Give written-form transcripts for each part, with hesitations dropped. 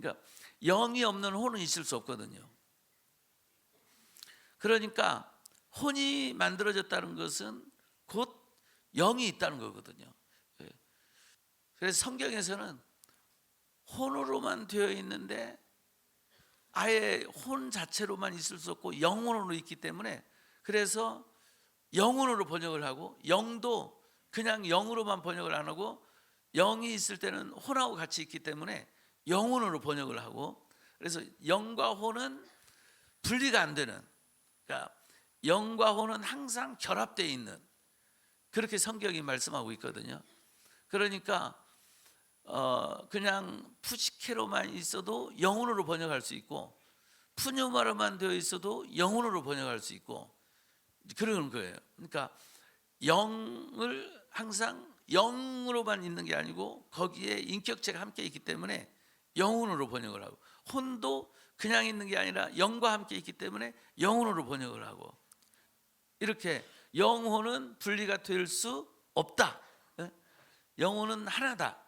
그러니까 영이 없는 혼은 있을 수 없거든요. 그러니까 혼이 만들어졌다는 것은 곧 영이 있다는 거거든요. 예. 그래서 성경에서는 혼으로만 되어 있는데 아예 혼 자체로만 있을 수 없고 영혼으로 있기 때문에, 그래서 영혼으로 번역을 하고, 영도 그냥 영으로만 번역을 안 하고 영이 있을 때는 혼하고 같이 있기 때문에 영혼으로 번역을 하고, 그래서 영과 혼은 분리가 안 되는, 그러니까 영과 혼은 항상 결합되어 있는, 그렇게 성경이 말씀하고 있거든요. 그러니까 그냥 푸시케로만 있어도 영혼으로 번역할 수 있고, 푸뉴마로만 되어 있어도 영혼으로 번역할 수 있고, 그런 거예요. 그러니까 영을 항상 영으로만 있는 게 아니고 거기에 인격체가 함께 있기 때문에 영혼으로 번역을 하고, 혼도 그냥 있는 게 아니라 영과 함께 있기 때문에 영혼으로 번역을 하고, 이렇게 영혼은 분리가 될 수 없다. 영혼은 하나다.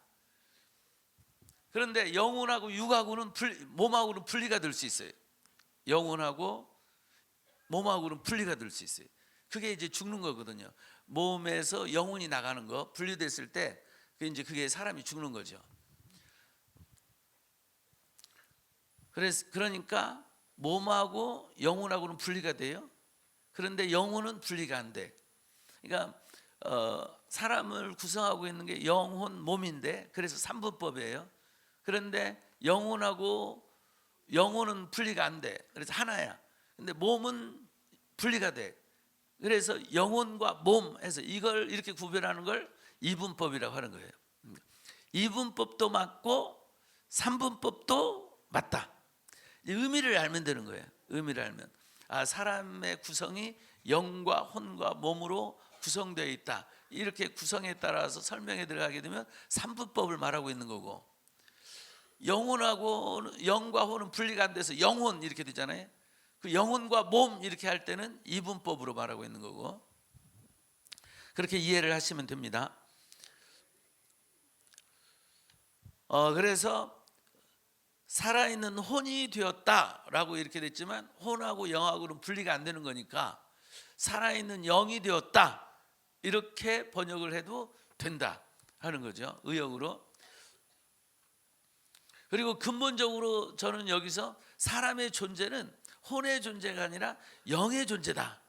그런데 영혼하고 육하고는 몸하고는 분리가 될 수 있어요. 영혼하고 몸하고는 분리가 될 수 있어요. 그게 이제 죽는 거거든요. 몸에서 영혼이 나가는 거, 분리됐을 때 그게 사람이 죽는 거죠. 그러니까 몸하고 영혼하고는 분리가 돼요. 그런데 영혼은 분리가 안 돼. 그러니까 사람을 구성하고 있는 게 영혼, 몸인데, 그래서 삼분법이에요. 그런데 영혼은 분리가 안 돼. 그래서 하나야. 근데 몸은 분리가 돼. 그래서 영혼과 몸 해서 이걸 이렇게 구별하는 걸 이분법이라고 하는 거예요. 이분법도 맞고 삼분법도 맞다. 의미를 알면 되는 거예요. 의미를 알면, 사람의 구성이 영과 혼과 몸으로 구성되어 있다, 이렇게 구성에 따라서 설명에 들어가게 되면 삼분법을 말하고 있는 거고, 영과 혼은 분리가 안 돼서 영혼 이렇게 되잖아요. 그 영혼과 몸 이렇게 할 때는 이분법으로 말하고 있는 거고, 그렇게 이해를 하시면 됩니다. 그래서 살아있는 혼이 되었다라고 이렇게 됐지만, 혼하고 영하고는 분리가 안 되는 거니까 살아있는 영이 되었다, 이렇게 번역을 해도 된다 하는 거죠, 의역으로. 그리고 근본적으로 저는 여기서 사람의 존재는 혼의 존재가 아니라 영의 존재다,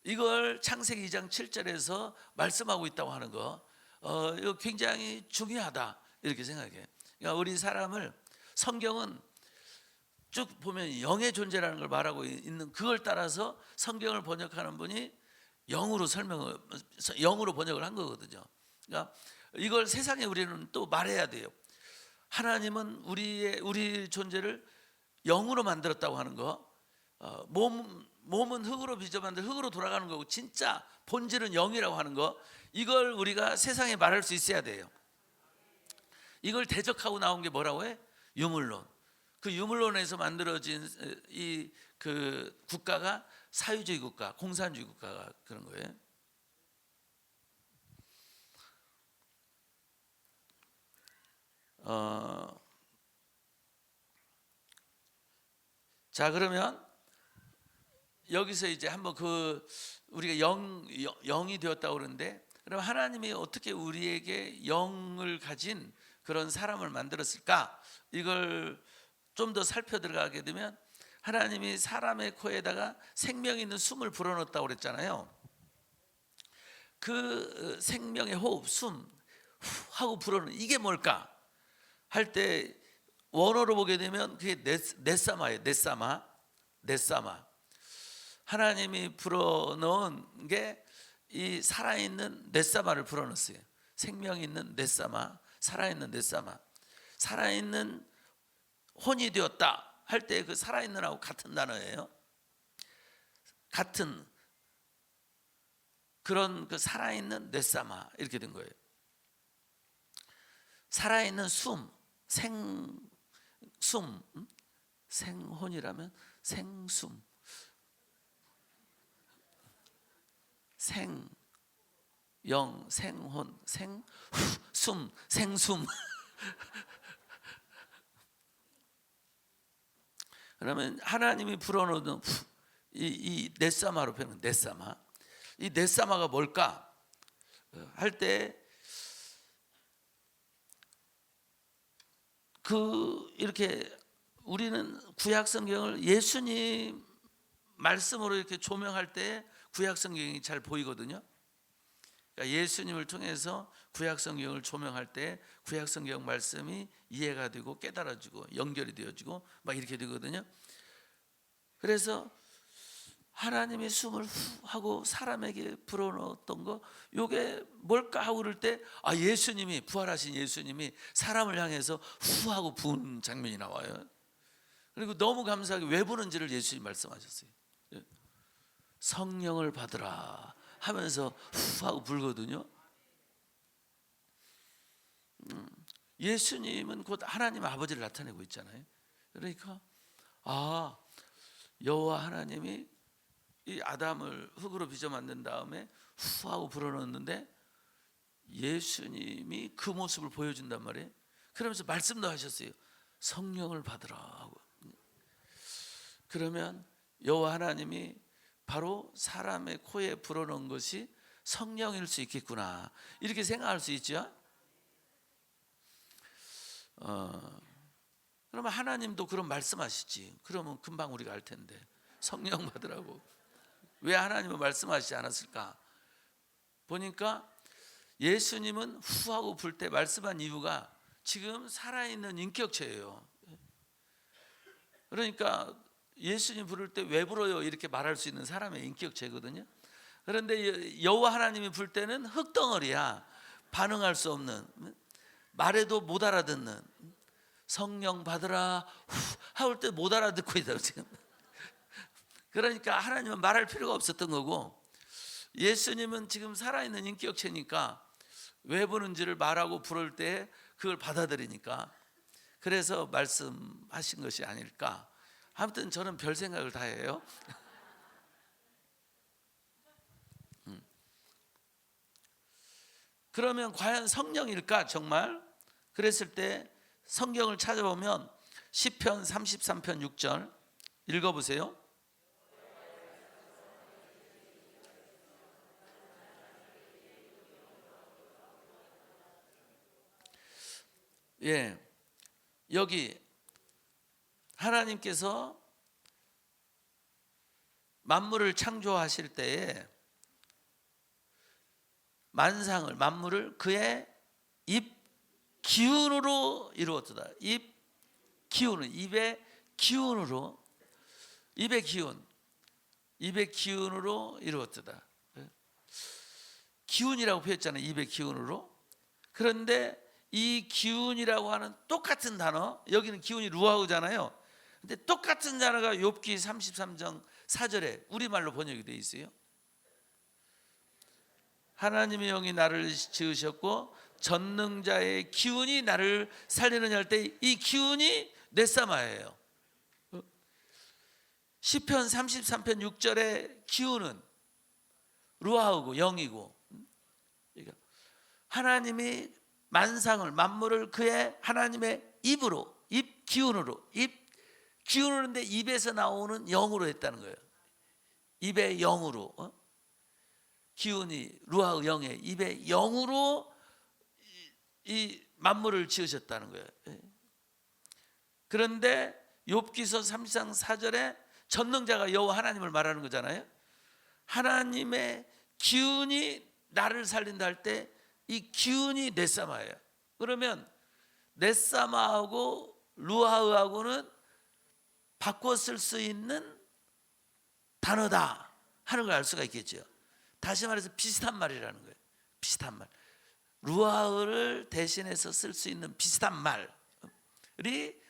이걸 창세기 2장 7절에서 말씀하고 있다고 하는 거, 이거 굉장히 중요하다 이렇게 생각해요. 그러니까 우리 사람을 성경은 쭉 보면 영의 존재라는 걸 말하고 있는, 그걸 따라서 성경을 번역하는 분이 영으로 번역을 한 거거든요. 그러니까 이걸 세상에 우리는 또 말해야 돼요. 하나님은 우리 존재를 영으로 만들었다고 하는 거, 몸은 흙으로 빚어 만들 흙으로 돌아가는 거고 진짜 본질은 영이라고 하는 거, 이걸 우리가 세상에 말할 수 있어야 돼요. 이걸 대적하고 나온 게 뭐라고 해? 유물론. 그 유물론에서 만들어진 그 국가가 사유주의 국가, 공산주의 국가가 그런 거예요. 자, 그러면 여기서 이제 한번 우리가 영이 되었다고 그러는데, 그럼 하나님이 어떻게 우리에게 영을 가진 그런 사람을 만들었을까? 이걸 좀 더 살펴 들어가게 되면, 하나님이 사람의 코에다가 생명 있는 숨을 불어넣었다고 그랬잖아요. 그 생명의 호흡, 숨 하고 불어넣는 이게 뭘까? 할 때 원어로 보게 되면 그게 넷사마예요. 넷사마. 하나님이 불어넣은 게 이 살아있는 넷사마를 불어넣었어요. 생명 있는 넷사마, 살아있는 넷사마. 살아있는 혼이 되었다 할 때 그 살아있는하고 같은 단어예요. 같은 그런 그 살아있는 넷사마, 이렇게 된 거예요. 살아있는 숨, 생혼이라면 생숨, 생영, 생혼, 생숨, 생숨. 그러면 하나님이 불어넣는 이 넷사마로 표현한 넷사마, 이 넷사마가 뭘까 할 때 이렇게 우리는 구약 성경을 예수님 말씀으로 이렇게 조명할 때 구약 성경이 잘 보이거든요. 그러니까 예수님을 통해서 구약 성경을 조명할 때 구약 성경 말씀이 이해가 되고 깨달아지고 연결이 되어지고 막 이렇게 되거든요. 그래서 하나님의 숨을 후 하고 사람에게 불어넣었던 거, 요게 뭘까 하고 그럴 때 예수님이, 부활하신 예수님이 사람을 향해서 후 하고 부은 장면이 나와요. 그리고 너무 감사하게 왜 부는지를 예수님이 말씀하셨어요. 성령을 받으라 하면서 후 하고 불거든요. 예수님은 곧 하나님 아버지를 나타내고 있잖아요. 그러니까 여호와 하나님이 이 아담을 흙으로 빚어 만든 다음에 후 하고 불어넣었는데 예수님이 그 모습을 보여준단 말이에요. 그러면서 말씀도 하셨어요. 성령을 받으라 하고. 그러면 여호와 하나님이 바로 사람의 코에 불어넣은 것이 성령일 수 있겠구나, 이렇게 생각할 수 있죠. 그러면 하나님도 그런 말씀하시지. 그러면 금방 우리가 알 텐데 성령 받으라고 왜 하나님은 말씀하시지 않았을까? 보니까 예수님은 후하고 불 때 말씀한 이유가 지금 살아있는 인격체예요. 그러니까 예수님 부를 때 왜 불어요? 이렇게 말할 수 있는 사람의 인격체거든요. 그런데 여호와 하나님이 불 때는 흙덩어리야. 반응할 수 없는, 말해도 못 알아듣는, 성령 받으라 하올 때 못 알아듣고 있다고 지금. 그러니까 하나님은 말할 필요가 없었던 거고, 예수님은 지금 살아있는 인격체니까 왜 부는지를 말하고 부를 때 그걸 받아들이니까 그래서 말씀하신 것이 아닐까. 아무튼 저는 별 생각을 다 해요. 그러면 과연 성령일까 정말? 그랬을 때 성경을 찾아보면 시편 33편 6절 읽어보세요. 여기 하나님께서 만물을 창조하실 때에 만물을 그의 입 기운으로 이루었다. 입 기운은 입의 기운으로, 입의 기운으로 이루었다. 기운이라고 표했잖아요. 입의 기운으로. 그런데 이 기운이라고 하는 똑같은 단어, 여기는 기운이 루아우잖아요. 근데 똑같은 단어가 욥기 33장 4절에 우리말로 번역이 되어 있어요. 하나님의 영이 나를 지으셨고 전능자의 기운이 나를 살리느냐 할 때 이 기운이 넷사마예요. 시편 33편 6절의 기운은 루아우고 영이고, 하나님이 만물을 그의 하나님의 입으로, 입 기운으로인데 입에서 나오는 영으로 했다는 거예요. 입의 영으로, 기운이 루아우 영의 입의 영으로 이 만물을 지으셨다는 거예요. 그런데 욥기서 3장 4절에 전능자가 여호와 하나님을 말하는 거잖아요. 하나님의 기운이 나를 살린다 할 때 이 기운이 넷사마예요. 그러면 넷사마하고 루아흐하고는 바꿔 쓸 수 있는 단어다 하는 걸 알 수가 있겠죠. 다시 말해서 비슷한 말이라는 거예요. 비슷한 말. 루아흐를 대신해서 쓸 수 있는 비슷한 말이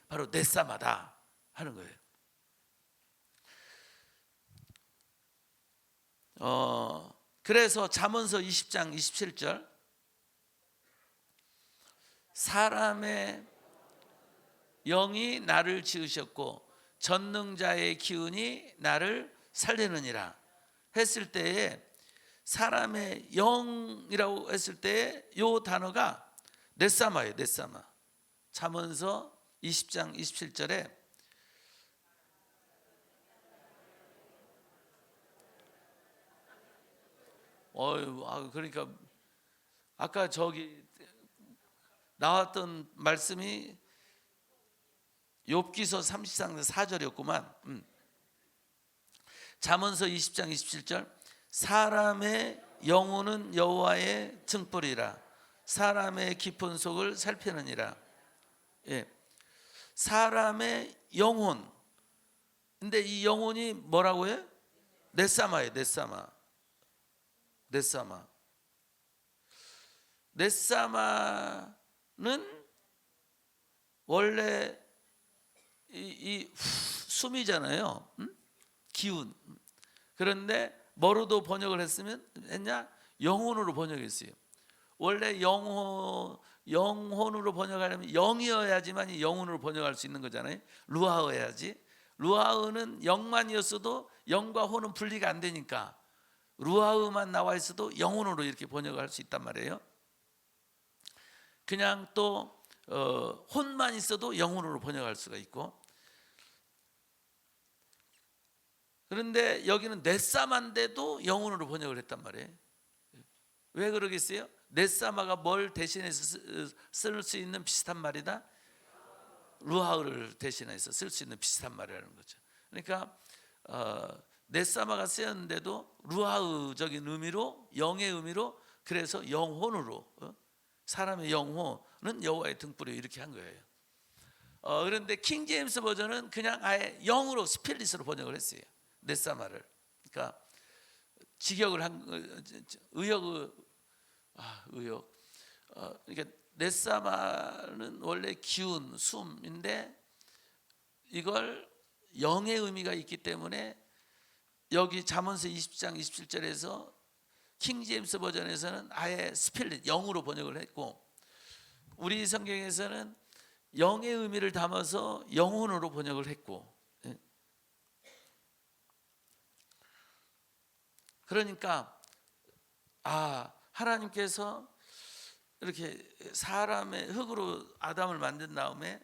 바로 넷사마다 하는 거예요. 그래서 잠언서 20장 27절 사람의 영이 나를 지으셨고 전능자의 기운이 나를 살리느니라 했을 때에, 사람의 영이라고 했을 때에 이 단어가 넷사마예요. 넷사마. 잠언서 20장 27절에 그러니까 아까 저기 나왔던 말씀이 욥기서 33장 4절이었구만. 잠언서 20장 27절 사람의 영혼은 여호와의 등불이라 사람의 깊은 속을 살피느니라. 예. 사람의 영혼. 근데 이 영혼이 뭐라고요? 넷사마예요. 넷사마. 넷사마는 원래 이 숨이잖아요. 기운. 그런데 뭐로도 번역을 했냐? 영혼으로 번역했어요. 원래 영혼으로 번역하려면 영이어야지만 영혼으로 번역할 수 있는 거잖아요. 루아어야지. 루아흐는 영만이었어도 영과 혼은 분리가 안 되니까 루아흐만 나와 있어도 영혼으로 이렇게 번역할 수 있단 말이에요. 그냥 또 혼만 있어도 영혼으로 번역할 수가 있고. 그런데 여기는 넷사마인데도 영혼으로 번역을 했단 말이에요. 왜 그러겠어요? 넷사마가 뭘 대신해서 쓸 수 있는 비슷한 말이다? 루아흐를 대신해서 쓸 수 있는 비슷한 말이라는 거죠. 그러니까 넷사마가 쓰였는데도 루아흐적인 의미로, 영의 의미로, 그래서 영혼으로, 사람의 영혼은 여호와의 등불이 이렇게 한 거예요. 그런데 킹 제임스 버전은 그냥 아예 영으로, 스피릿으로 번역을 했어요. 넷사마를. 그러니까 직역을 한 의역. 그러니까 넷사마는 원래 기운, 숨인데 이걸 영의 의미가 있기 때문에 여기 잠언서 20장 27절에서 킹 제임스 버전에서는 아예 스피릿, 영으로 번역을 했고, 우리 성경에서는 영의 의미를 담아서 영혼으로 번역을 했고. 그러니까 하나님께서 이렇게 사람의 흙으로 아담을 만든 다음에,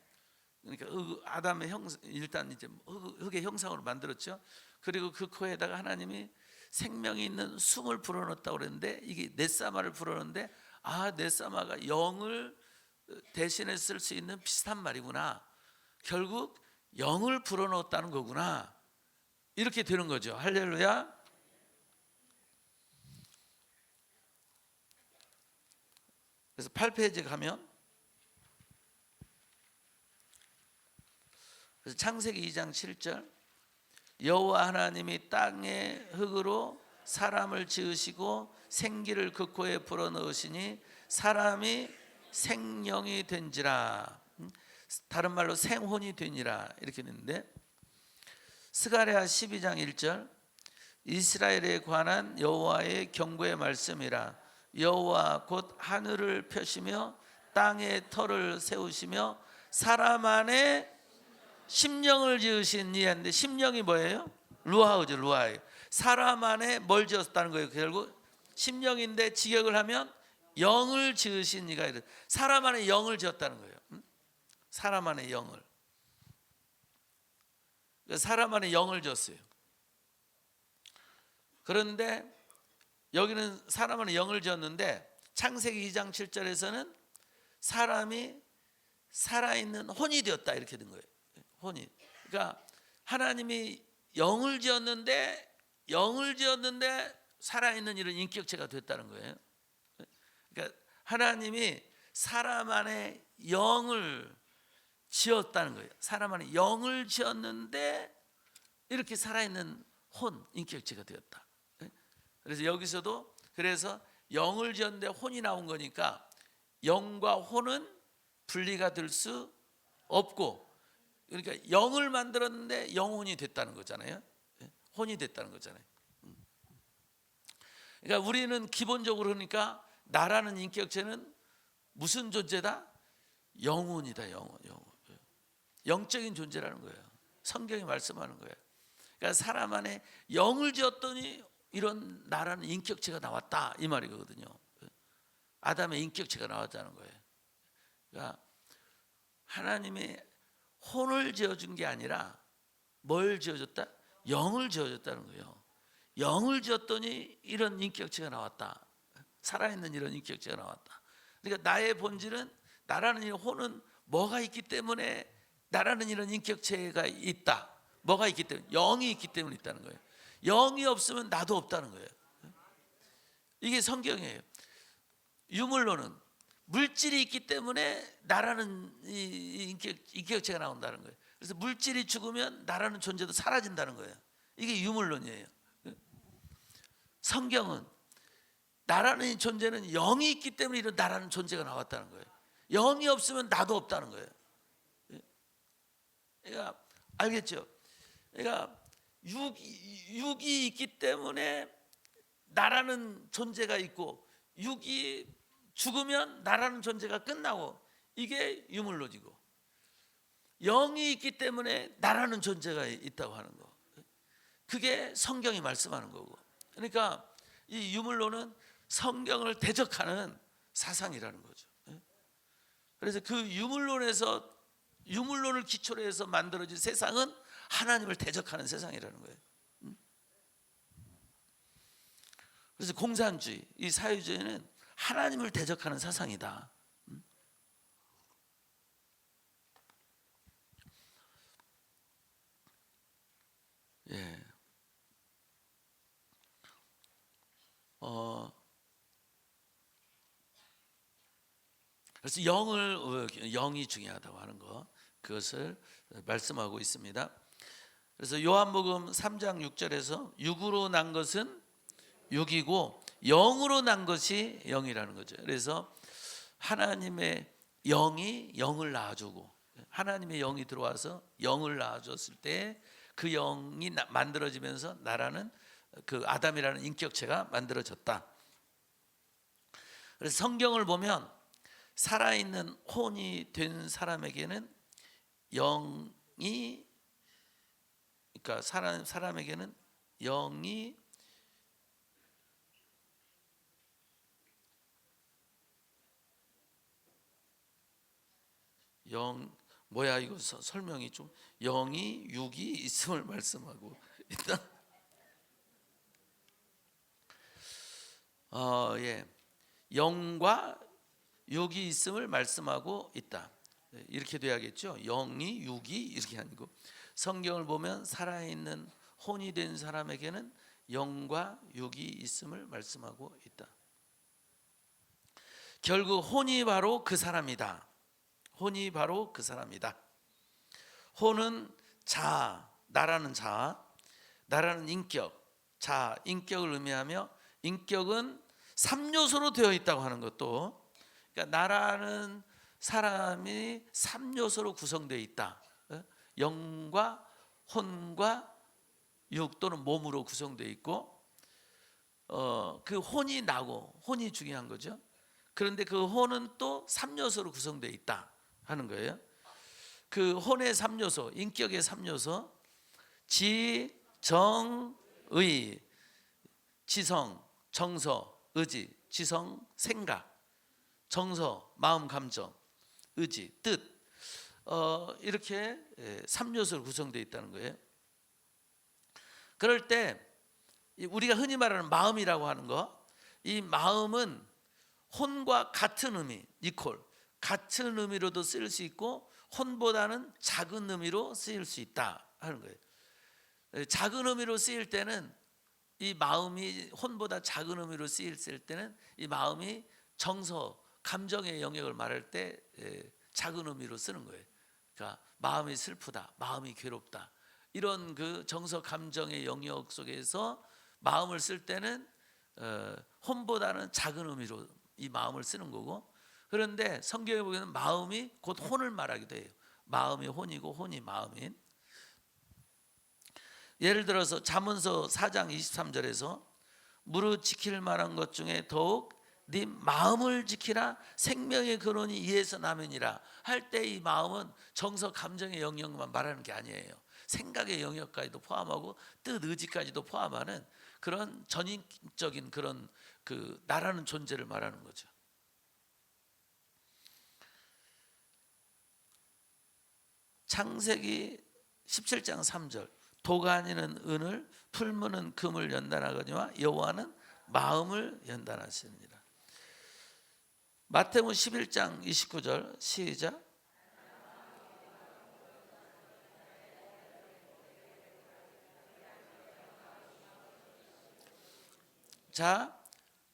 그러니까 아담의 일단 이제 흙의 형상으로 만들었죠. 그리고 그 코에다가 하나님이 생명이 있는 숨을 불어넣었다고 그랬는데, 이게 넷사마를 불어넣는데, 넷사마가 영을 대신해 쓸 수 있는 비슷한 말이구나. 결국 영을 불어넣었다는 거구나. 이렇게 되는 거죠. 할렐루야. 그래서 8페이지 가면 그래서 창세기 2장 7절 여호와 하나님이 땅의 흙으로 사람을 지으시고 생기를 그 코에 불어넣으시니 사람이 생령이 된지라. 다른 말로 생혼이 되니라 이렇게 되는데, 스가랴 12장 1절 이스라엘에 관한 여호와의 경고의 말씀이라. 여호와 곧 하늘을 펴시며 땅에 터를 세우시며 사람 안에 심령을 지으신 이한데, 심령이 뭐예요? 루아흐죠. 루아흐. 사람 안에 뭘 지었다는 거예요? 결국 심령인데 직역을 하면 영을 지으신 이가 이래. 사람 안에 영을 지었다는 거예요. 사람 안에 영을. 사람 안에 영을 지었어요. 그런데 여기는 사람 안에 영을 지었는데 창세기 2장 7절에서는 사람이 살아있는 혼이 되었다 이렇게 된 거예요. 혼이. 그러니까 하나님이 영을 지었는데 살아있는 이런 인격체가 됐다는 거예요. 그러니까 하나님이 사람 안에 영을 지었다는 거예요. 사람 안에 영을 지었는데 이렇게 살아있는 혼, 인격체가 되었다. 그래서 여기서도 그래서 영을 지었는데 혼이 나온 거니까 영과 혼은 분리가 될 수 없고, 그러니까 영을 만들었는데 영혼이 됐다는 거잖아요. 혼이 됐다는 거잖아요. 그러니까 우리는 기본적으로, 그러니까 나라는 인격체는 무슨 존재다? 영혼이다. 영적인 존재라는 거예요. 성경이 말씀하는 거예요. 그러니까 사람 안에 영을 지었더니 이런 나라는 인격체가 나왔다 이 말이거든요. 아담의 인격체가 나왔다는 거예요. 그러니까 하나님이 혼을 지어준 게 아니라 뭘 지어줬다? 영을 지어줬다는 거예요. 영을 지었더니 이런 인격체가 나왔다. 살아있는 이런 인격체가 나왔다. 그러니까 나의 본질은, 나라는 이 혼은 뭐가 있기 때문에, 나라는 이런 인격체가 있다. 뭐가 있기 때문에, 영이 있기 때문에 있다는 거예요. 영이 없으면 나도 없다는 거예요. 이게 성경이에요. 유물론은 물질이 있기 때문에 나라는 인격체가 나온다는 거예요. 그래서 물질이 죽으면 나라는 존재도 사라진다는 거예요. 이게 유물론이에요. 성경은 나라는 존재는 영이 있기 때문에 이런 나라는 존재가 나왔다는 거예요. 영이 없으면 나도 없다는 거예요. 그러니까 알겠죠? 그러니까 육이 있기 때문에 나라는 존재가 있고, 육이 죽으면 나라는 존재가 끝나고, 이게 유물론이고, 영이 있기 때문에 나라는 존재가 있다고 하는 거, 그게 성경이 말씀하는 거고. 그러니까 이 유물론은 성경을 대적하는 사상이라는 거죠. 그래서 그 유물론을 기초로 해서 만들어진 세상은 하나님을 대적하는 세상이라는 거예요. 그래서 공산주의, 이 사회주의는 하나님을 대적하는 사상이다. 예. 그래서 영이 중요하다고 하는 것, 그것을 말씀하고 있습니다. 그래서 요한복음 3장 6절에서 육으로 난 것은 육이고 영으로 난 것이 영이라는 거죠. 그래서 하나님의 영이 영을 낳아주고, 하나님의 영이 들어와서 영을 낳아줬을 때 그 영이 만들어지면서 나라는, 그 아담이라는 인격체가 만들어졌다. 그래서 성경을 보면 살아있는 혼이 된 사람에게는 영이, 그러니까 사람에게는 영이 뭐야 이거 설명이 좀, 영이 육이 있음을 말씀하고 있다. 예, 영과 육이 있음을 말씀하고 있다. 이렇게 돼야겠죠. 영이 육이 이렇게 아니고, 성경을 보면 살아있는 혼이 된 사람에게는 영과 육이 있음을 말씀하고 있다. 결국 혼이 바로 그 사람이다. 혼이 바로 그 사람이다. 혼은 자아, 나라는 자아, 나라는 인격, 자아, 인격을 의미하며, 인격은 3요소로 되어 있다고 하는 것도, 그러니까 나라는 사람이 3요소로 구성되어 있다. 영과 혼과 육 또는 몸으로 구성되어 있고, 그 혼이 나고, 혼이 중요한 거죠. 그런데 그 혼은 또 3요소로 구성되어 있다 하는 거예요. 그 혼의 3요소, 인격의 3요소, 지, 정, 의, 지성, 정서, 의지, 지성, 생각, 정서, 마음, 감정, 의지, 뜻, 이렇게 3요소로 구성되어 있다는 거예요. 그럴 때 우리가 흔히 말하는 마음이라고 하는 거, 이 마음은 혼과 같은 의미, 이퀄, 같은 의미로도 쓰일 수 있고 혼보다는 작은 의미로 쓰일 수 있다 하는 거예요. 작은 의미로 쓰일 때는, 이 마음이 혼보다 작은 의미로 쓰일 때는 이 마음이 정서, 감정의 영역을 말할 때 작은 의미로 쓰는 거예요. 그러니까 마음이 슬프다, 마음이 괴롭다, 이런 그 정서, 감정의 영역 속에서 마음을 쓸 때는 혼보다는 작은 의미로 이 마음을 쓰는 거고, 그런데 성경에 보면 마음이 곧 혼을 말하기도 해요. 마음이 혼이고 혼이 마음인. 예를 들어서 잠언서 4장 23절에서 무릇 지킬 만한 것 중에 더욱 네 마음을 지키라, 생명의 근원이 이에서 나면이라 할 때, 이 마음은 정서, 감정의 영역만 말하는 게 아니에요. 생각의 영역까지도 포함하고 뜻, 의지까지도 포함하는 그런 전인적인 그런 그 나라는 존재를 말하는 거죠. 창세기 17장 3절, 도가니는 은을, 풀무는 금을 연단하거니와 여호와는 마음을 연단하시느니라. 마태복음 11장 29절 시작. 자,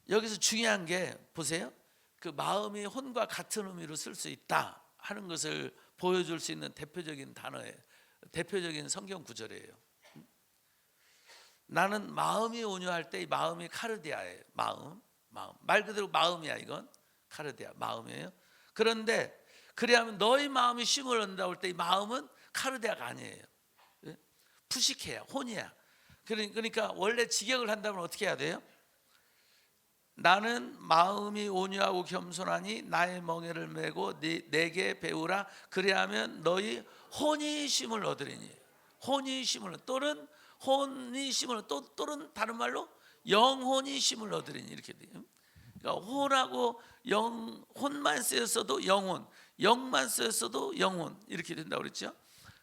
여기서 중요한 게 보세요. 그 마음이 혼과 같은 의미로 쓸 수 있다 하는 것을 보여줄 수 있는 대표적인 단어예요. 대표적인 성경 구절이에요. 나는 마음이 온유할 때 이 마음이 카르디아예요. 마음. 말 그대로 마음이야. 이건 카르디아 마음이에요. 그런데 그래야면 너희 마음이 쉼을 얻는다고 할 때 이 마음은 카르디아가 아니에요. 푸시케야, 혼이야. 그러니까 원래 직역을 한다면 어떻게 해야 돼요? 나는 마음이 온유하고 겸손하니 나의 멍에를 메고 내게 배우라. 그리하면 너희 혼이 쉼을 얻으리니. 혼이 쉼을 또는 혼이 쉼을 또는 다른 말로 영혼이 쉼을 얻으리니 이렇게 돼요. 그러니까 혼하고 혼만 쓰였어도 영혼, 영만 쓰였어도 영혼 이렇게 된다고 그랬죠.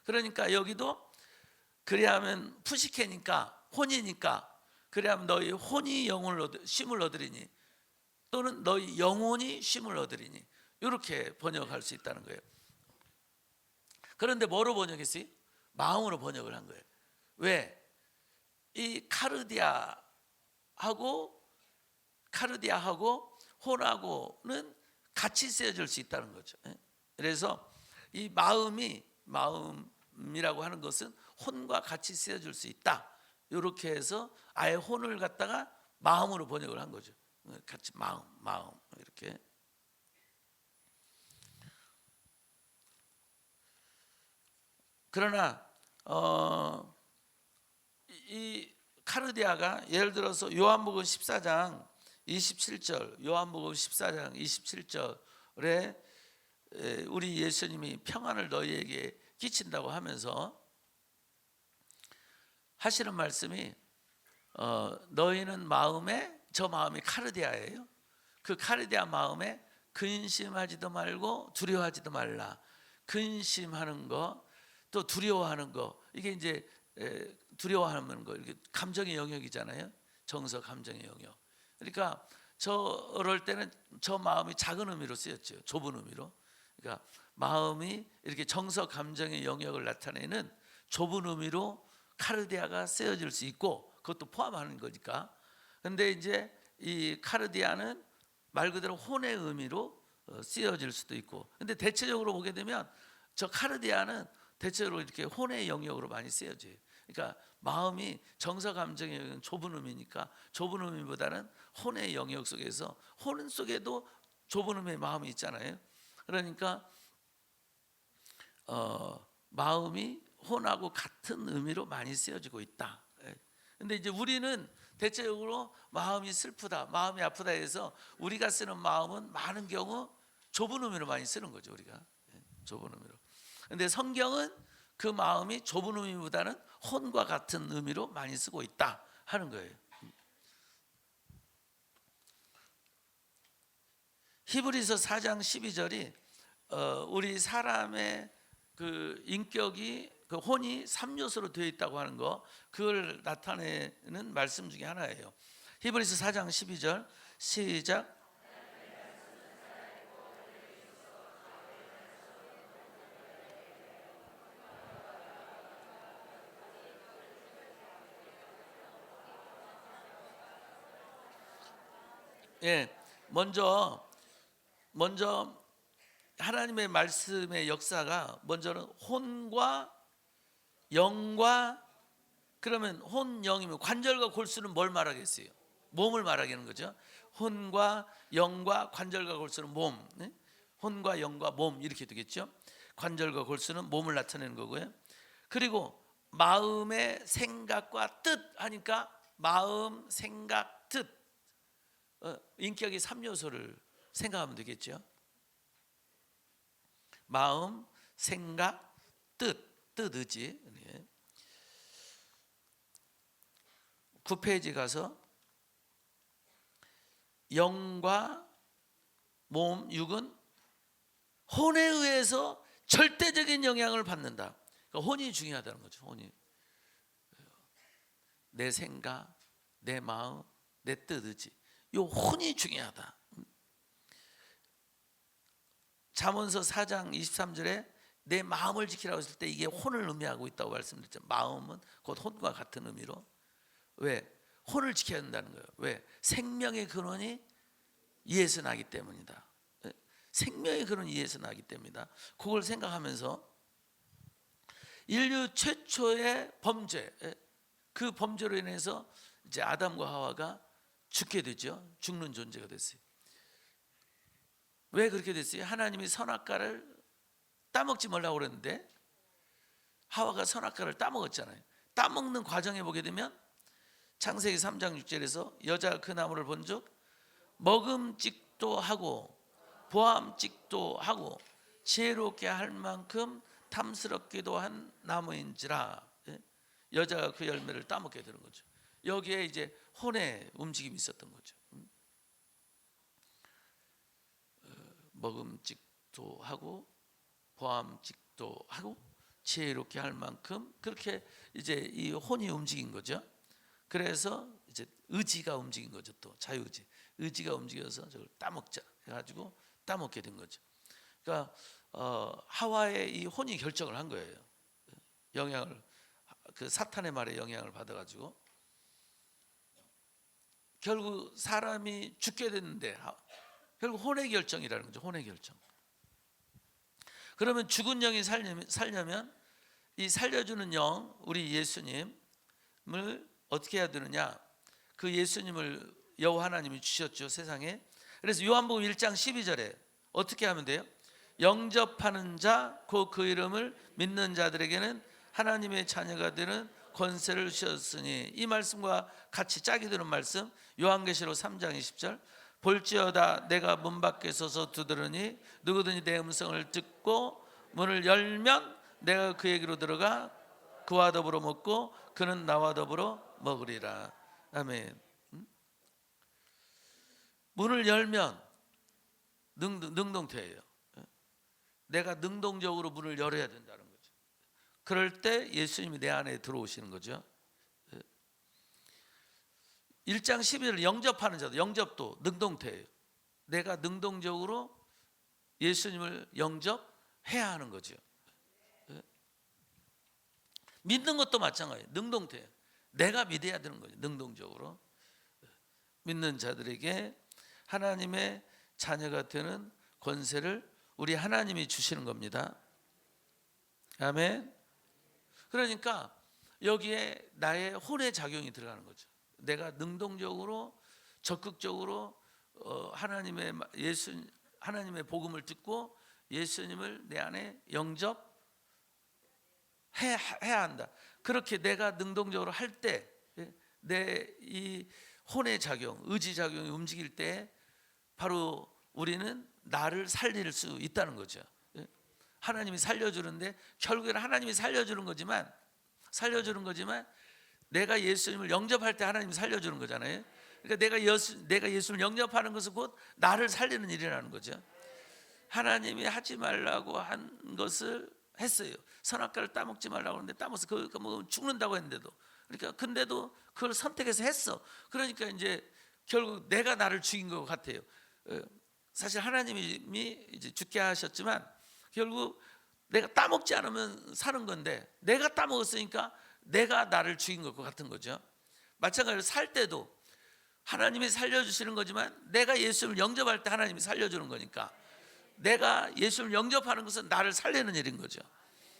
그러니까 여기도 그리하면 푸시케니까 혼이니까 그래야면 너희 혼이 쉼을 얻으리니 또는 너희 영혼이 쉼을 얻으리니 이렇게 번역할 수 있다는 거예요. 그런데 뭐로 번역했어요? 마음으로 번역을 한 거예요. 왜? 이 카르디아하고 혼하고는 같이 쓰여질 수 있다는 거죠. 그래서 이 마음이라고 하는 것은 혼과 같이 쓰여질 수 있다. 이렇게 해서 아예 혼을 갖다가 마음으로 번역을 한 거죠. 같이 마음 이렇게. 그러나 이 카르디아가 예를 들어서 요한복음 14장 27절, 요한복음 14장 27절에 우리 예수님이 평안을 너희에게 끼친다고 하면서 하시는 말씀이 너희는 저 마음이 카르디아예요. 그 카르디아 마음에 근심하지도 말고 두려워하지도 말라. 근심하는 거, 또 두려워하는 거, 이게 이제 두려워하는 거, 이게 감정의 영역이잖아요. 정서 감정의 영역. 그러니까 저럴 때는 저 마음이 작은 의미로 쓰였죠. 좁은 의미로. 그러니까 마음이 이렇게 정서 감정의 영역을 나타내는 좁은 의미로 카르디아가 쓰여질 수 있고 그것도 포함하는 거니까. 근데 이제 이 카르디아는 말 그대로 혼의 의미로 쓰여질 수도 있고. 근데 대체적으로 보게 되면 저 카르디아는 대체로 이렇게 혼의 영역으로 많이 쓰여져요. 그러니까 마음이 정서 감정의 영역은 좁은 의미니까 좁은 의미보다는 혼의 영역 속에서 혼 속에도 좁은 의미의 마음이 있잖아요. 그러니까 마음이 혼하고 같은 의미로 많이 쓰여지고 있다. 근데 이제 우리는 대체적으로 마음이 슬프다, 마음이 아프다 해서 우리가 쓰는 마음은 많은 경우 좁은 의미로 많이 쓰는 거죠. 우리가 좁은 의미로. 근데 성경은 그 마음이 좁은 의미보다는 혼과 같은 의미로 많이 쓰고 있다 하는 거예요. 히브리서 4장 12절이 우리 사람의 그 인격이 그 혼이 3요소로 되어 있다고 하는 거, 그걸 나타내는 말씀 중에 하나예요. 히브리서 4장 12절 시작. 예, 먼저 하나님의 말씀의 역사가 먼저는 혼과 영과, 그러면 혼 영이면 관절과 골수는 뭘 말하겠어요? 몸을 말하는 거죠. 혼과 영과 관절과 골수는 몸, 네? 혼과 영과 몸 이렇게 되겠죠. 관절과 골수는 몸을 나타내는 거고요. 그리고 마음의 생각과 뜻 하니까 마음, 생각, 뜻, 인격의 3요소를 생각하면 되겠죠. 마음, 생각, 뜻, 의지. 9페이지 가서 영과 몸, 육은 혼에 의해서 절대적인 영향을 받는다. 그러니까 혼이 중요하다는 거죠. 혼이. 내 생각, 내 마음, 내 뜻, 의지. 요 혼이 중요하다. 잠언서 4장 23절에 내 마음을 지키라고 했을 때 이게 혼을 의미하고 있다고 말씀드렸죠. 마음은 곧 혼과 같은 의미로. 왜? 혼을 지켜야 한다는 거예요. 왜? 생명의 근원이 이에서 나기 때문이다. 생명의 근원이 이에서 나기 때문이다. 그걸 생각하면서 인류 최초의 범죄, 그 범죄로 인해서 이제 아담과 하와가 죽게 되죠. 죽는 존재가 됐어요. 왜 그렇게 됐어요? 하나님이 선악과를 따먹지 말라고 그랬는데 하와가 선악과를 따먹었잖아요. 따먹는 과정에 보게 되면 창세기 3장 6절에서 여자가 그 나무를 본즉 먹음직도 하고 보암직도 하고 지혜롭게 할 만큼 탐스럽기도 한 나무인지라. 여자가 그 열매를 따먹게 되는 거죠. 여기에 이제 혼의 움직임이 있었던 거죠. 먹음직도 하고 보암직도 하고 지혜롭게 할 만큼 그렇게 이제 이 혼이 움직인 거죠. 그래서 이제 의지가 움직인 거죠. 또 자유의지, 의지가 움직여서 저걸 따먹자 해가지고 따먹게 된 거죠. 그러니까 하와의 이 혼이 결정을 한 거예요. 영향을, 그 사탄의 말에 영향을 받아가지고 결국 사람이 죽게 됐는데 결국 혼의 결정이라는 거죠. 혼의 결정. 그러면 죽은 영이 살려면 이 살려주는 영, 우리 예수님을 어떻게 해야 되느냐? 그 예수님을 여호와 하나님이 주셨죠, 세상에. 그래서 요한복음 1장 12절에 어떻게 하면 돼요? 영접하는 자, 곧 그 이름을 믿는 자들에게는 하나님의 자녀가 되는 권세를 주셨으니, 이 말씀과 같이 짝이 드는 말씀, 요한계시록 3장 20절. 볼지어다 내가 문 밖에 서서 두드리니 누구든지 내 음성을 듣고 문을 열면 내가 그에게로 들어가 그와 더불어 먹고 그는 나와 더불어 먹으리라. 아멘. 문을 열면 능동태예요. 내가 능동적으로 문을 열어야 된다는 거죠. 그럴 때 예수님이 내 안에 들어오시는 거죠. 1장 12절을 영접하는 자도, 영접도 능동태예요. 내가 능동적으로 예수님을 영접해야 하는 거죠. 믿는 것도 마찬가지예요. 능동태예요. 내가 믿어야 되는 거죠. 능동적으로. 믿는 자들에게 하나님의 자녀가 되는 권세를 우리 하나님이 주시는 겁니다. 아멘. 그러니까 여기에 나의 혼의 작용이 들어가는 거죠. 내가 능동적으로 적극적으로 하나님의 복음을 듣고 예수님을 내 안에 영접해야 한다. 그렇게 내가 능동적으로 할 때 내 이 혼의 작용, 의지 작용이 움직일 때 바로 우리는 나를 살릴 수 있다는 거죠. 하나님이 살려주는데 결국에는 하나님이 살려주는 거지만 내가 예수님을 영접할 때 하나님이 살려주는 거잖아요. 그러니까 내가 예수님을 영접하는 것은 곧 나를 살리는 일이라는 거죠. 하나님이 하지 말라고 한 것을 했어요. 선악과를 따먹지 말라고 하는데 따먹어서 그거 먹으면 죽는다고 했는데도, 그러니까 근데도 그걸 선택해서 했어. 그러니까 이제 결국 내가 나를 죽인 것 같아요. 사실 하나님이 이제 죽게 하셨지만 결국 내가 따먹지 않으면 사는 건데 내가 따먹었으니까 내가 나를 죽인 것 같은 거죠. 마찬가지로 살 때도 하나님이 살려주시는 거지만 내가 예수를 영접할 때 하나님이 살려주는 거니까 내가 예수를 영접하는 것은 나를 살리는 일인 거죠.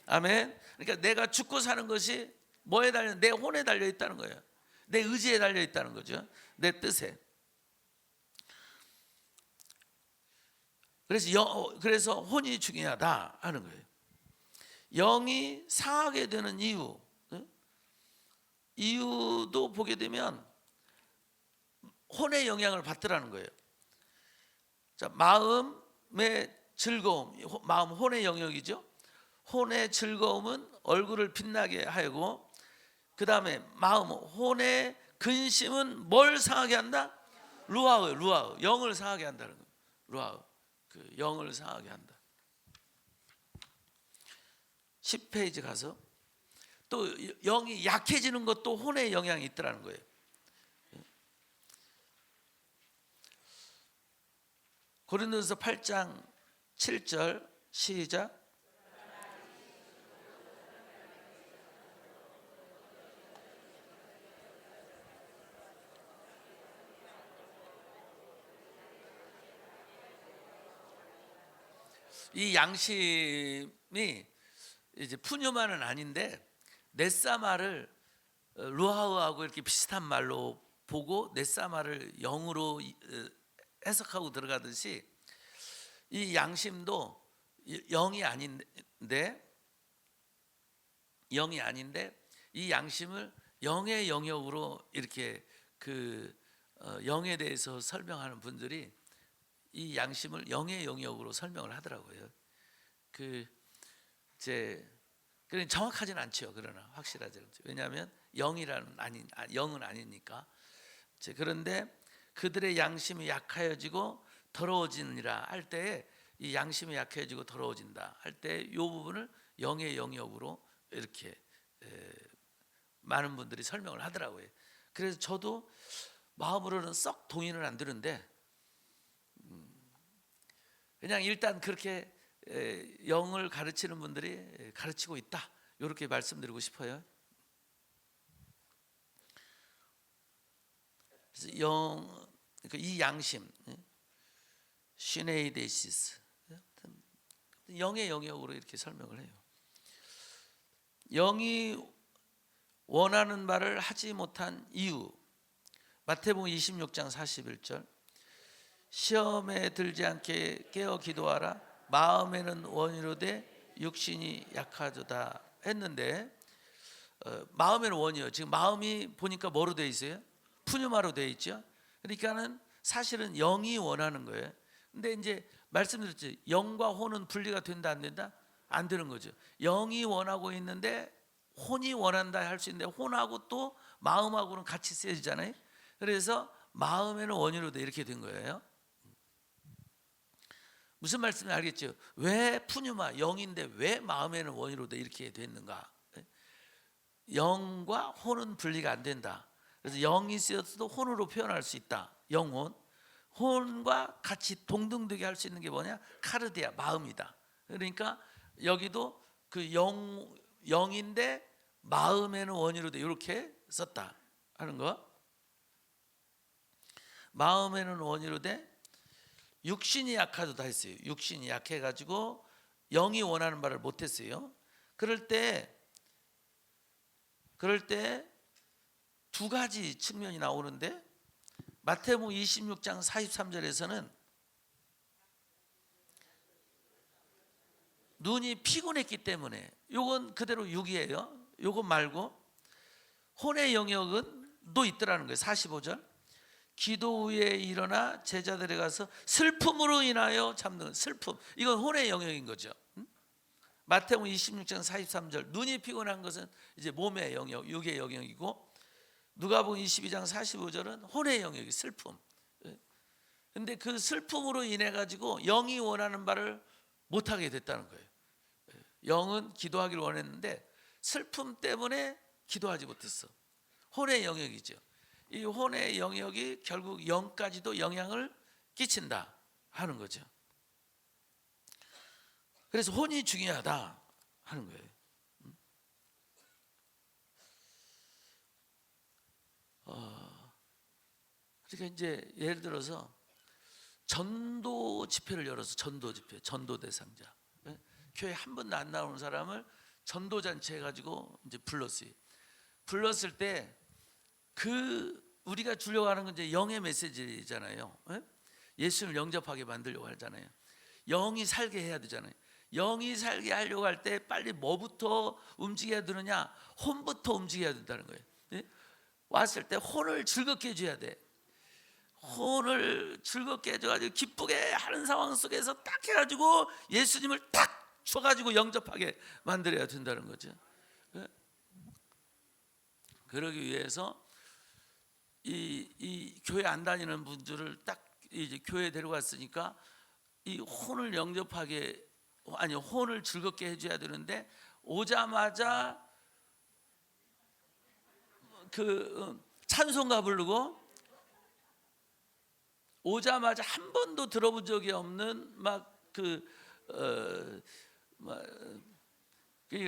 아멘. 그러니까 내가 죽고 사는 것이 뭐에 달려? 내 혼에 달려 있다는 거예요. 내 의지에 달려 있다는 거죠. 내 뜻에. 그래서 혼이 중요하다 하는 거예요. 영이 상하게 되는 이유도 보게 되면 혼의 영향을 받더라는 거예요. 자, 마음의 즐거움, 마음 혼의 영역이죠. 혼의 즐거움은 얼굴을 빛나게 하고, 그 다음에 마음, 혼의 근심은 뭘 상하게 한다? 루아흐, 영을 상하게 한다는 거예요. 루아흐, 그 영을 상하게 한다. 10페이지 가서 또 영이 약해지는 것도 혼의 영향이 있더라는 거예요. 고린도서 8장 7절 시작. 이 양심이 이제 푸뉴마는 아닌데 넷사마를 루하우하고 이렇게 비슷한 말로 보고 넷사마를 영으로 해석하고 들어가듯이 이 양심도 영이 아닌데 이 양심을 영의 영역으로 이렇게 그 영에 대해서 설명하는 분들이 이 양심을 영의 영역으로 설명을 하더라고요. 그냥 정확하지는 않죠. 그러나 확실하죠. 왜냐하면 영은 아니니까. 그런데 그들의 양심이 약하여지고 더러워지느니라 할 때에 이 양심이 약해지고 더러워진다 할 때 이 부분을 영의 영역으로 이렇게 많은 분들이 설명을 하더라고요. 그래서 저도 마음으로는 썩 동의는 안 드는데 그냥 일단 그렇게 영을 가르치는 분들이 가르치고 있다 이렇게 말씀드리고 싶어요. 그래서 그러니까 이 양심 시네이데시스 영의 영역으로 이렇게 설명을 해요. 영이 원하는 바를 하지 못한 이유 마태복음 26장 41절 시험에 들지 않게 깨어 기도하라 마음에는 원이로되 육신이 약하도다 했는데 마음에는 원이요. 지금 마음이 보니까 뭐로 되어 있어요? 푸뉴마로 되어 있죠. 그러니까는 사실은 영이 원하는 거예요. 근데 이제 말씀드렸죠. 영과 혼은 분리가 된다 안 된다? 안 되는 거죠. 영이 원하고 있는데 혼이 원한다 할 수 있는데 혼하고 또 마음하고는 같이 쓰여지잖아요. 그래서 마음에는 원이로 돼 이렇게 된 거예요. 무슨 말씀인지 알겠죠? 왜 푸뉴마 영인데 왜 마음에는 원이로 돼 이렇게 됐는가? 영과 혼은 분리가 안 된다. 그래서 영이 쓰여도 혼으로 표현할 수 있다. 영혼. 혼과 같이 동등되게 할 수 있는 게 뭐냐? 카르디아 마음이다. 그러니까 여기도 그 영인데 마음에는 원이로 돼 이렇게 썼다 하는 거. 마음에는 원이로 돼 육신이 약하도다 했어요. 육신이 약해가지고 영이 원하는 바를 못했어요. 그럴 때 두 가지 측면이 나오는데 마태복음 26장 43절에서는 눈이 피곤했기 때문에 요건 그대로 6이에요. 요건 말고 혼의 영역은 또 있더라는 거예요. 45절 기도 후에 일어나 제자들에 가서 슬픔으로 인하여 잠든 슬픔 이건 혼의 영역인 거죠. 마태복음 26장 43절 눈이 피곤한 것은 이제 몸의 영역, 육의 영역이고 누가복음 22장 45절은 혼의 영역이 슬픔. 근데 그 슬픔으로 인해 가지고 영이 원하는 바를 못 하게 됐다는 거예요. 영은 기도하기를 원했는데 슬픔 때문에 기도하지 못했어. 혼의 영역이죠. 이 혼의 영역이 결국 영까지도 영향을 끼친다 하는 거죠. 그래서 혼이 중요하다 하는 거예요. 그러니까 이제 예를 들어서 전도 집회를 열어서 전도 집회, 전도 대상자, 교회 한 번도 안 나오는 사람을 전도 잔치 해가지고 이제 불렀어요. 불렀을 때 우리가 주려고 하는 건 이제 영의 메시지잖아요. 예수님을 영접하게 만들려고 하잖아요. 영이 살게 해야 되잖아요. 영이 살게 하려고 할 때 빨리 뭐부터 움직여야 되느냐? 혼부터 움직여야 된다는 거예요. 왔을 때 혼을 즐겁게 해줘야 돼. 혼을 즐겁게 해줘가지고 기쁘게 하는 상황 속에서 딱 해가지고 예수님을 딱 줘가지고 영접하게 만들어야 된다는 거죠. 그러기 위해서 이 교회 안 다니는 분들을 딱 이제 교회 데려갔으니까 이 혼을 영접하게 혼을 즐겁게 해줘야 되는데 오자마자 찬송가 부르고 오자마자 한 번도 들어본 적이 없는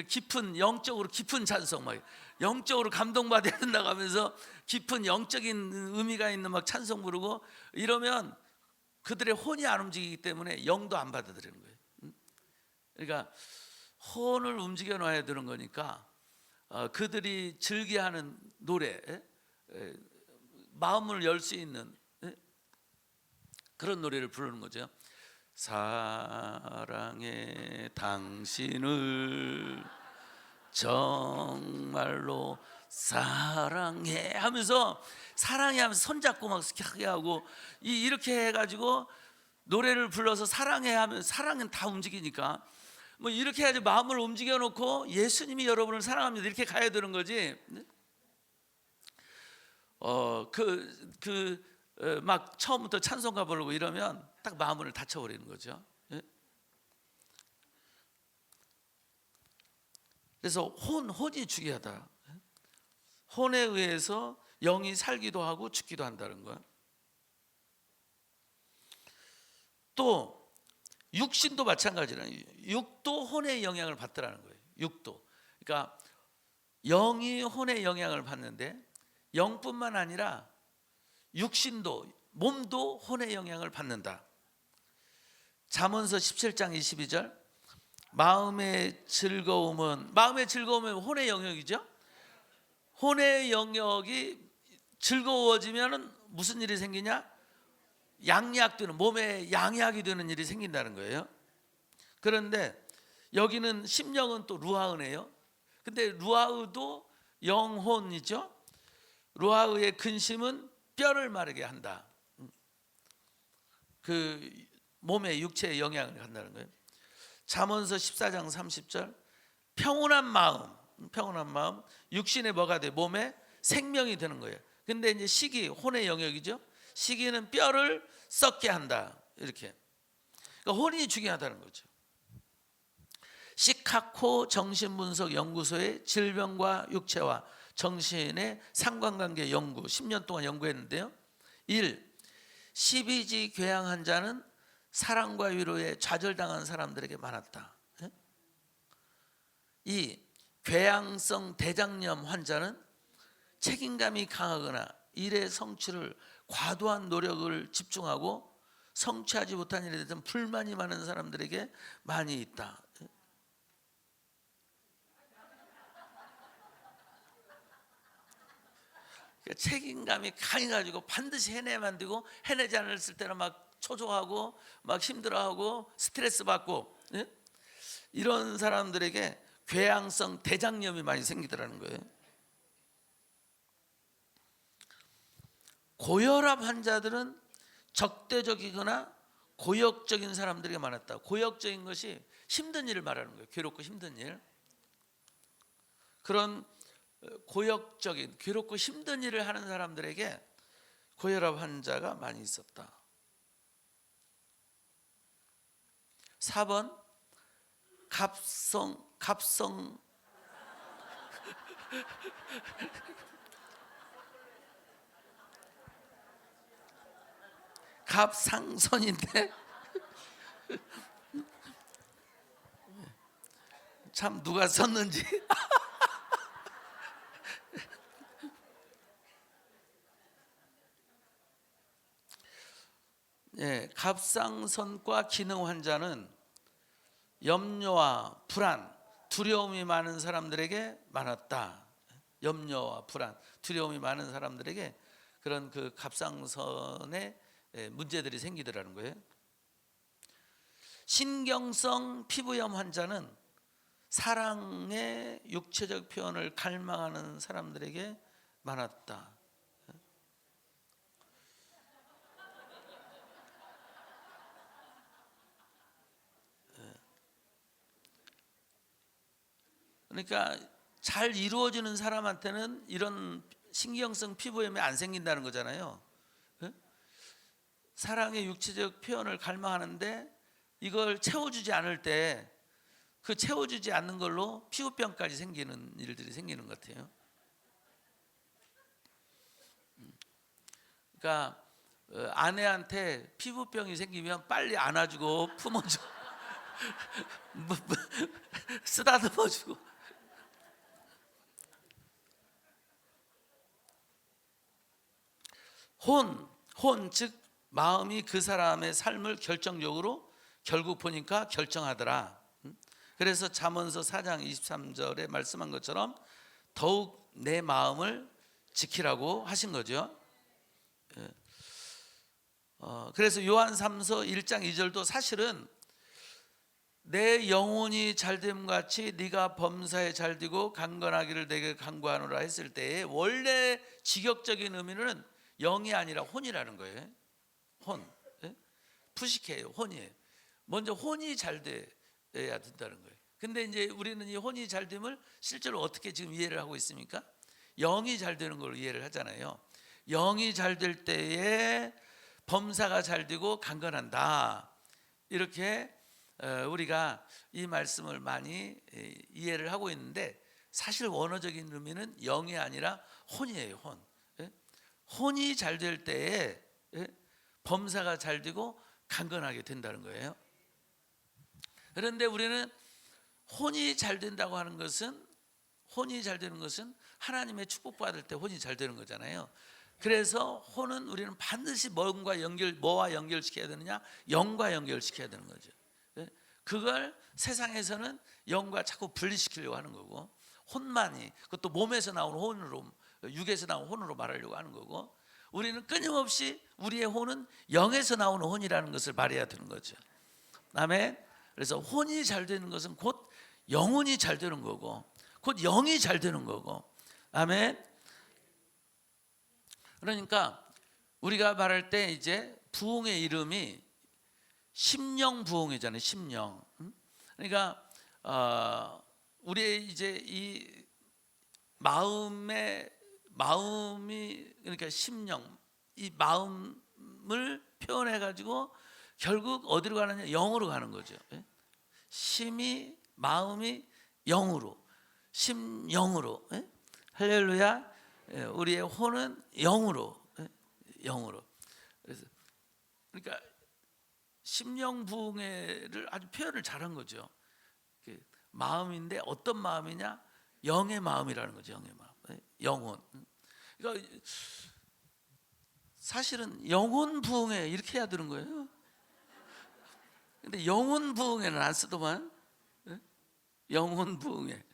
깊은 영적으로 깊은 찬송, 영적으로 감동받아야 된다고 하면서 깊은 영적인 의미가 있는 찬송 부르고 이러면 그들의 혼이 안 움직이기 때문에 영도 안 받아들이는 거예요. 그러니까 혼을 움직여 놔야 되는 거니까 그들이 즐겨하는 노래, 마음을 열 수 있는 그런 노래를 부르는 거죠. 사랑해 당신을 정말로 사랑해 하면서 사랑해 하면서 손잡고 막 하게 하고 이렇게 해가지고 노래를 불러서 사랑해 하면 사랑은 다 움직이니까 이렇게 해야지 마음을 움직여 놓고 예수님이 여러분을 사랑합니다 이렇게 가야 되는 거지. 막 처음부터 찬송가 부르고 이러면 딱 마음을 닫혀버리는 거죠. 그래서 혼이 중요하다. 혼에 의해서 영이 살기도 하고 죽기도 한다는 거야. 또 육신도 마찬가지라. 육도 혼의 영향을 받더라는 거예요. 육도. 그러니까 영이 혼의 영향을 받는데 영뿐만 아니라 육신도 몸도 혼의 영향을 받는다. 잠언서 17장 22절 마음의 즐거움은 혼의 영역이죠. 혼의 영역이 즐거워지면 무슨 일이 생기냐? 양약되는 몸에 양약이 되는 일이 생긴다는 거예요. 그런데 여기는 심령은 또 루아흐네요. 근데 루아흐도 영혼이죠. 루아흐의 근심은 뼈를 마르게 한다. 그 몸의 육체에 영향을 간다는 거예요. 잠언서 14장 30절 평온한 마음 육신에 뭐가 돼? 몸에 생명이 되는 거예요. 근데 이제 식이 혼의 영역이죠. 식이는 뼈를 썩게 한다. 이렇게. 그러니까 혼이 중요하다는 거죠. 시카고 정신분석 연구소의 질병과 육체와 정신의 상관관계 연구 10년 동안 연구했는데요. 1. 12지 궤양 환자는 사랑과 위로에 좌절당한 사람들에게 많았다. 2. 궤양성 대장염 환자는 책임감이 강하거나 일의 성취를 과도한 노력을 집중하고 성취하지 못한 일에 대해서 불만이 많은 사람들에게 많이 있다. 책임감이 강해가지고 반드시 해내야만 되고 해내지 않았을 때는 막 초조하고 막 힘들어하고 스트레스 받고 이런 사람들에게 궤양성 대장염이 많이 생기더라는 거예요. 고혈압 환자들은 적대적이거나 고역적인 사람들에게 많았다. 고역적인 것이 힘든 일을 말하는 거예요. 괴롭고 힘든 일. 그런 고역적인 괴롭고 힘든 일을 하는 사람들에게 고혈압 환자가 많이 있었다. 4번 갑상선인데 참 누가 썼는지 갑상선과 기능 환자는 염려와 불안, 두려움이 많은 사람들에게 많았다. 염려와 불안, 두려움이 많은 사람들에게 그런 그 갑상선에 문제들이 생기더라는 거예요. 신경성 피부염 환자는 사랑의 육체적 표현을 갈망하는 사람들에게 많았다. 그러니까 잘 이루어지는 사람한테는 이런 신경성 피부염이 안 생긴다는 거잖아요. 사랑의 육체적 표현을 갈망하는데 이걸 채워주지 않을 때 그 채워주지 않는 걸로 피부병까지 생기는 일들이 생기는 것 같아요. 그러니까 아내한테 피부병이 생기면 빨리 안아주고 품어주고 쓰다듬어주고. 혼 즉 마음이 그 사람의 삶을 결정적으로 결국 보니까 결정하더라. 그래서 잠언서 4장 23절에 말씀한 것처럼 더욱 내 마음을 지키라고 하신 거죠. 그래서 요한 3서 1장 2절도 사실은 내 영혼이 잘됨 같이 네가 범사에 잘되고 강건하기를 내게 간구하노라 했을 때에 원래 직역적인 의미는 영이 아니라 혼이라는 거예요. 혼, 푸시케예요. 혼이에요. 먼저 혼이 잘 돼야 된다는 거예요. 근데 이제 우리는 이 혼이 잘 됨을 실제로 어떻게 지금 이해를 하고 있습니까? 영이 잘 되는 걸로 이해를 하잖아요. 영이 잘 될 때에 범사가 잘 되고 강건한다. 이렇게 우리가 이 말씀을 많이 이해를 하고 있는데 사실 원어적인 의미는 영이 아니라 혼이에요. 혼. 혼이 잘 될 때에 범사가 잘 되고 강건하게 된다는 거예요. 그런데 우리는 혼이 잘 된다고 하는 것은, 혼이 잘 되는 것은 하나님의 축복받을 때 혼이 잘 되는 거잖아요. 그래서 혼은 우리는 반드시 뭐와 연결시켜야 되느냐? 영과 연결시켜야 되는 거죠. 그걸 세상에서는 영과 자꾸 분리시키려고 하는 거고, 혼만이 그것도 몸에서 나온 혼으로, 육에서 나온 혼으로 말하려고 하는 거고, 우리는 끊임없이 우리의 혼은 영에서 나오는 혼이라는 것을 말해야 되는 거죠. 아멘. 그래서 혼이 잘 되는 것은 곧 영혼이 잘 되는 거고, 곧 영이 잘 되는 거고. 아멘. 그러니까 우리가 말할 때 이제 부흥의 이름이 심령 부흥이잖아요. 심령. 그러니까 우리의 이제 이 마음이, 그러니까 심령, 이 마음을 표현해 가지고 결국 어디로 가느냐? 영으로 가는 거죠. 심이, 마음이 영으로, 심영으로. 할렐루야. 우리의 혼은 영으로. 그래서 그러니까 심령 부흥회를 아주 표현을 잘한 거죠. 마음인데 어떤 마음이냐? 영의 마음이라는 거죠. 영의 마음, 영혼. 그러니까 사실은 영혼 부흥회 이렇게 해야 되는 거예요. 근데 영혼 부흥회는 안 쓰더만. 영혼 부흥회.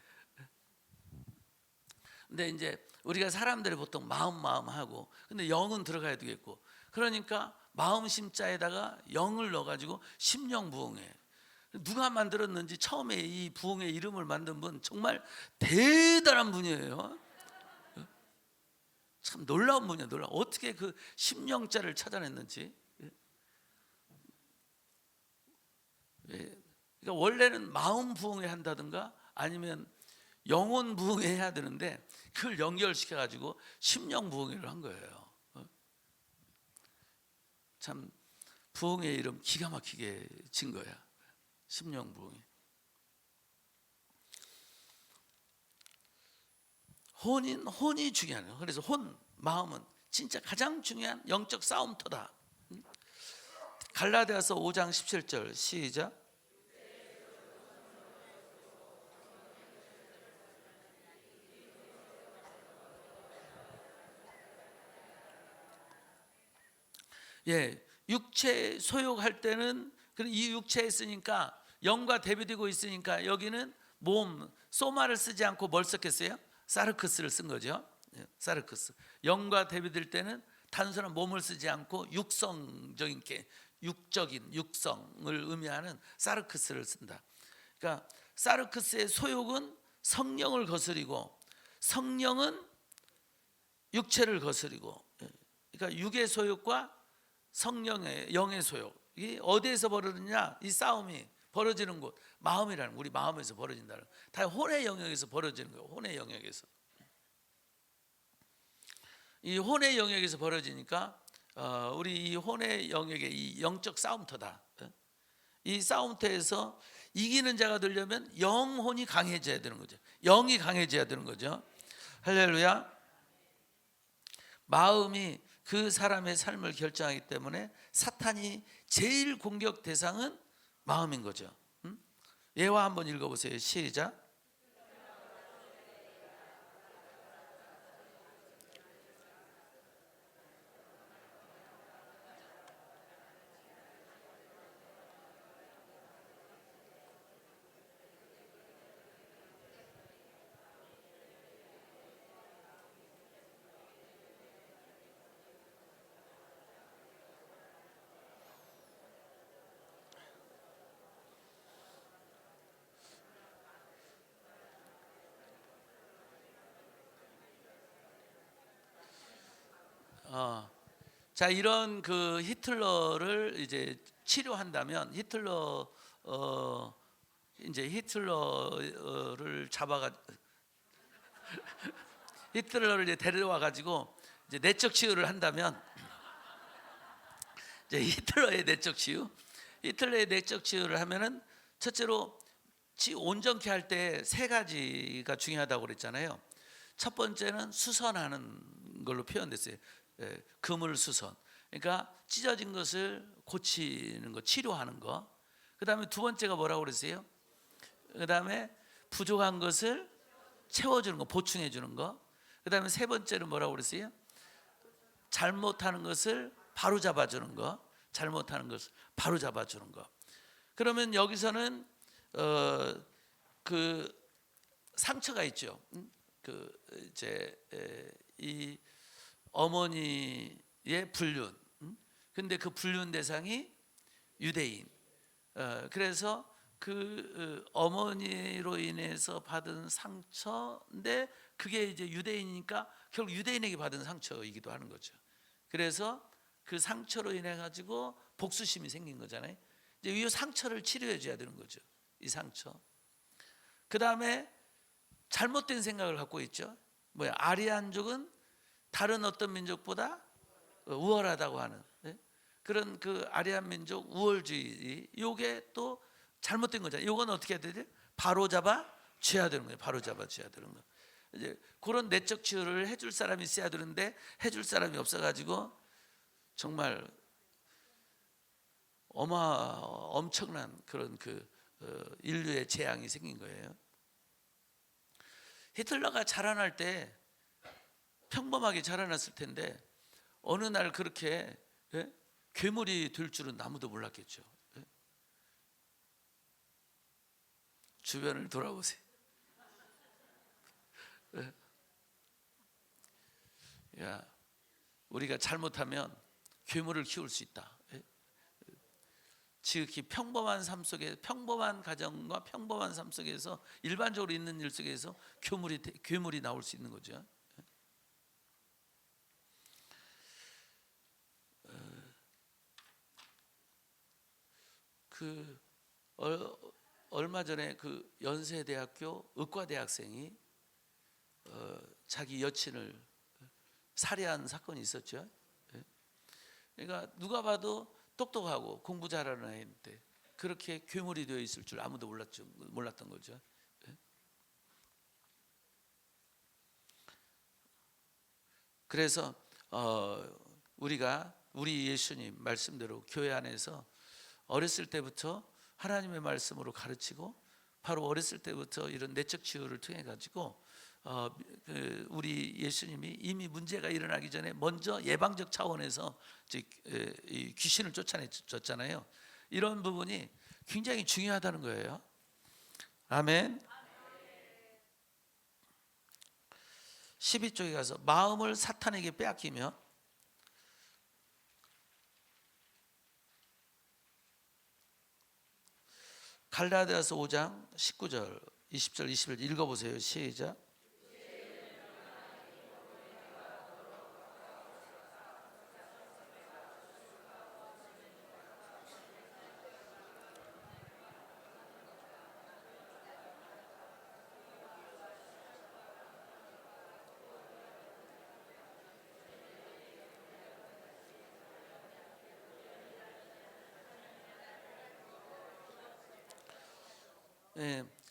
근데 이제 우리가 사람들이 보통 마음 하고, 근데 영은 들어가야 되겠고, 그러니까 마음 심자에다가 영을 넣어가지고 심령 부흥회. 누가 만들었는지 처음에 이 부흥의 이름을 만든 분 정말 대단한 분이에요. 참 놀라운 분이에요. 어떻게 그 심령자를 찾아냈는지. 그러니까 원래는 마음 부흥회 한다든가 아니면 영혼 부흥회 해야 되는데 그걸 연결시켜 가지고 심령 부흥회를 한 거예요. 참 부흥의 이름 기가 막히게 진 거야. 심령 부흥회. 혼이 중요해요. 그래서 마음은 진짜 가장 중요한 영적 싸움터다. 갈라디아서 5장 17절 시작. 육체 소욕할 때는 이 육체에 있으니까 영과 대비되고 있으니까 여기는 몸 소마를 쓰지 않고 뭘 썼겠어요? 사르크스를 쓴 거죠. 사르크스. 영과 대비될 때는 단순한 몸을 쓰지 않고 육성적인 육적인 육성을 의미하는 사르크스를 쓴다. 그러니까 사르크스의 소욕은 성령을 거스리고 성령은 육체를 거스리고, 그러니까 육의 소욕과 성령의 영의 소욕이 어디에서 벌어지냐? 이 싸움이 벌어지는 곳 마음이라는, 우리 마음에서 벌어진다는, 다 혼의 영역에서 벌어지는 거예요. 혼의 영역에서. 이 혼의 영역에서 벌어지니까 우리 이 혼의 영역의 이 영적 싸움터다. 이 싸움터에서 이기는 자가 되려면 영혼이 강해져야 되는 거죠. 영이 강해져야 되는 거죠. 할렐루야. 마음이 그 사람의 삶을 결정하기 때문에 사탄이 제일 공격 대상은 마음인 거죠. 예화 한번 읽어보세요. 시작. 자, 이런 그 히틀러를 이제 치료한다면 이제 히틀러를 히틀러를 이제 데려와 가지고 이제 내적 치유를 한다면, 이제 히틀러의 내적 치유를 하면은, 첫째로 온전케 할 때 세 가지가 중요하다고 그랬잖아요. 첫 번째는 수선하는 걸로 표현됐어요. 그물 수선. 그러니까 찢어진 것을 고치는 거, 치료하는 거. 그다음에 두 번째가 뭐라고 그랬어요? 그다음에 부족한 것을 채워주는 거, 보충해 주는 거. 그다음에 세 번째는 뭐라고 그랬어요? 잘못하는 것을 바로 잡아주는 거. 잘못하는 것을 바로 잡아주는 거. 그러면 여기서는 그 상처가 있죠. 그 이제 이 어머니의 불륜. 근데 그 불륜 대상이 유대인. 그래서 그 어머니로 인해서 받은 상처인데, 그게 이제 유대인이니까 결국 유대인에게 받은 상처이기도 하는 거죠. 그래서 그 상처로 인해 가지고 복수심이 생긴 거잖아요. 이제 이 상처를 치료해 줘야 되는 거죠. 이 상처. 그 다음에 잘못된 생각을 갖고 있죠. 뭐야? 아리안족은 다른 어떤 민족보다 우월하다고 하는, 그런 그 아리안 민족 우월주의, 요게 또 잘못된 거잖아요. 요건 어떻게 해야 되지? 바로 잡아 줘야 되는 거예요. 바로 잡아 줘야 되는 거. 이제 그런 내적 치유를 해줄 사람이 있어야 되는데 해줄 사람이 없어가지고 정말 엄청난 그런 그 인류의 재앙이 생긴 거예요. 히틀러가 자라날 때 평범하게 자라났을 텐데 어느 날 그렇게 괴물이 될 줄은 아무도 몰랐겠죠. 주변을 돌아보세요. 야, 우리가 잘못하면 괴물을 키울 수 있다. 지극히 평범한 삶 속에, 평범한 가정과 평범한 삶 속에서, 일반적으로 있는 일 속에서 괴물이 나올 수 있는 거죠. 그 얼마 전에 그 연세대학교 의과대학생이 자기 여친을 살해한 사건이 있었죠. 그러니까 누가 봐도 똑똑하고 공부 잘하는 애인데 그렇게 괴물이 되어 있을 줄 아무도 몰랐던 거죠. 그래서 우리 예수님 말씀대로 교회 안에서 어렸을 때부터 하나님의 말씀으로 가르치고, 바로 어렸을 때부터 이런 내적 치유를 통해 가지고 우리 예수님이 이미 문제가 일어나기 전에 먼저 예방적 차원에서 이 귀신을 쫓아냈잖아요. 이런 부분이 굉장히 중요하다는 거예요. 아멘. 12쪽에 가서 마음을 사탄에게 빼앗기며 갈라디아서 5장 19절 20절 21절 읽어보세요. 시작.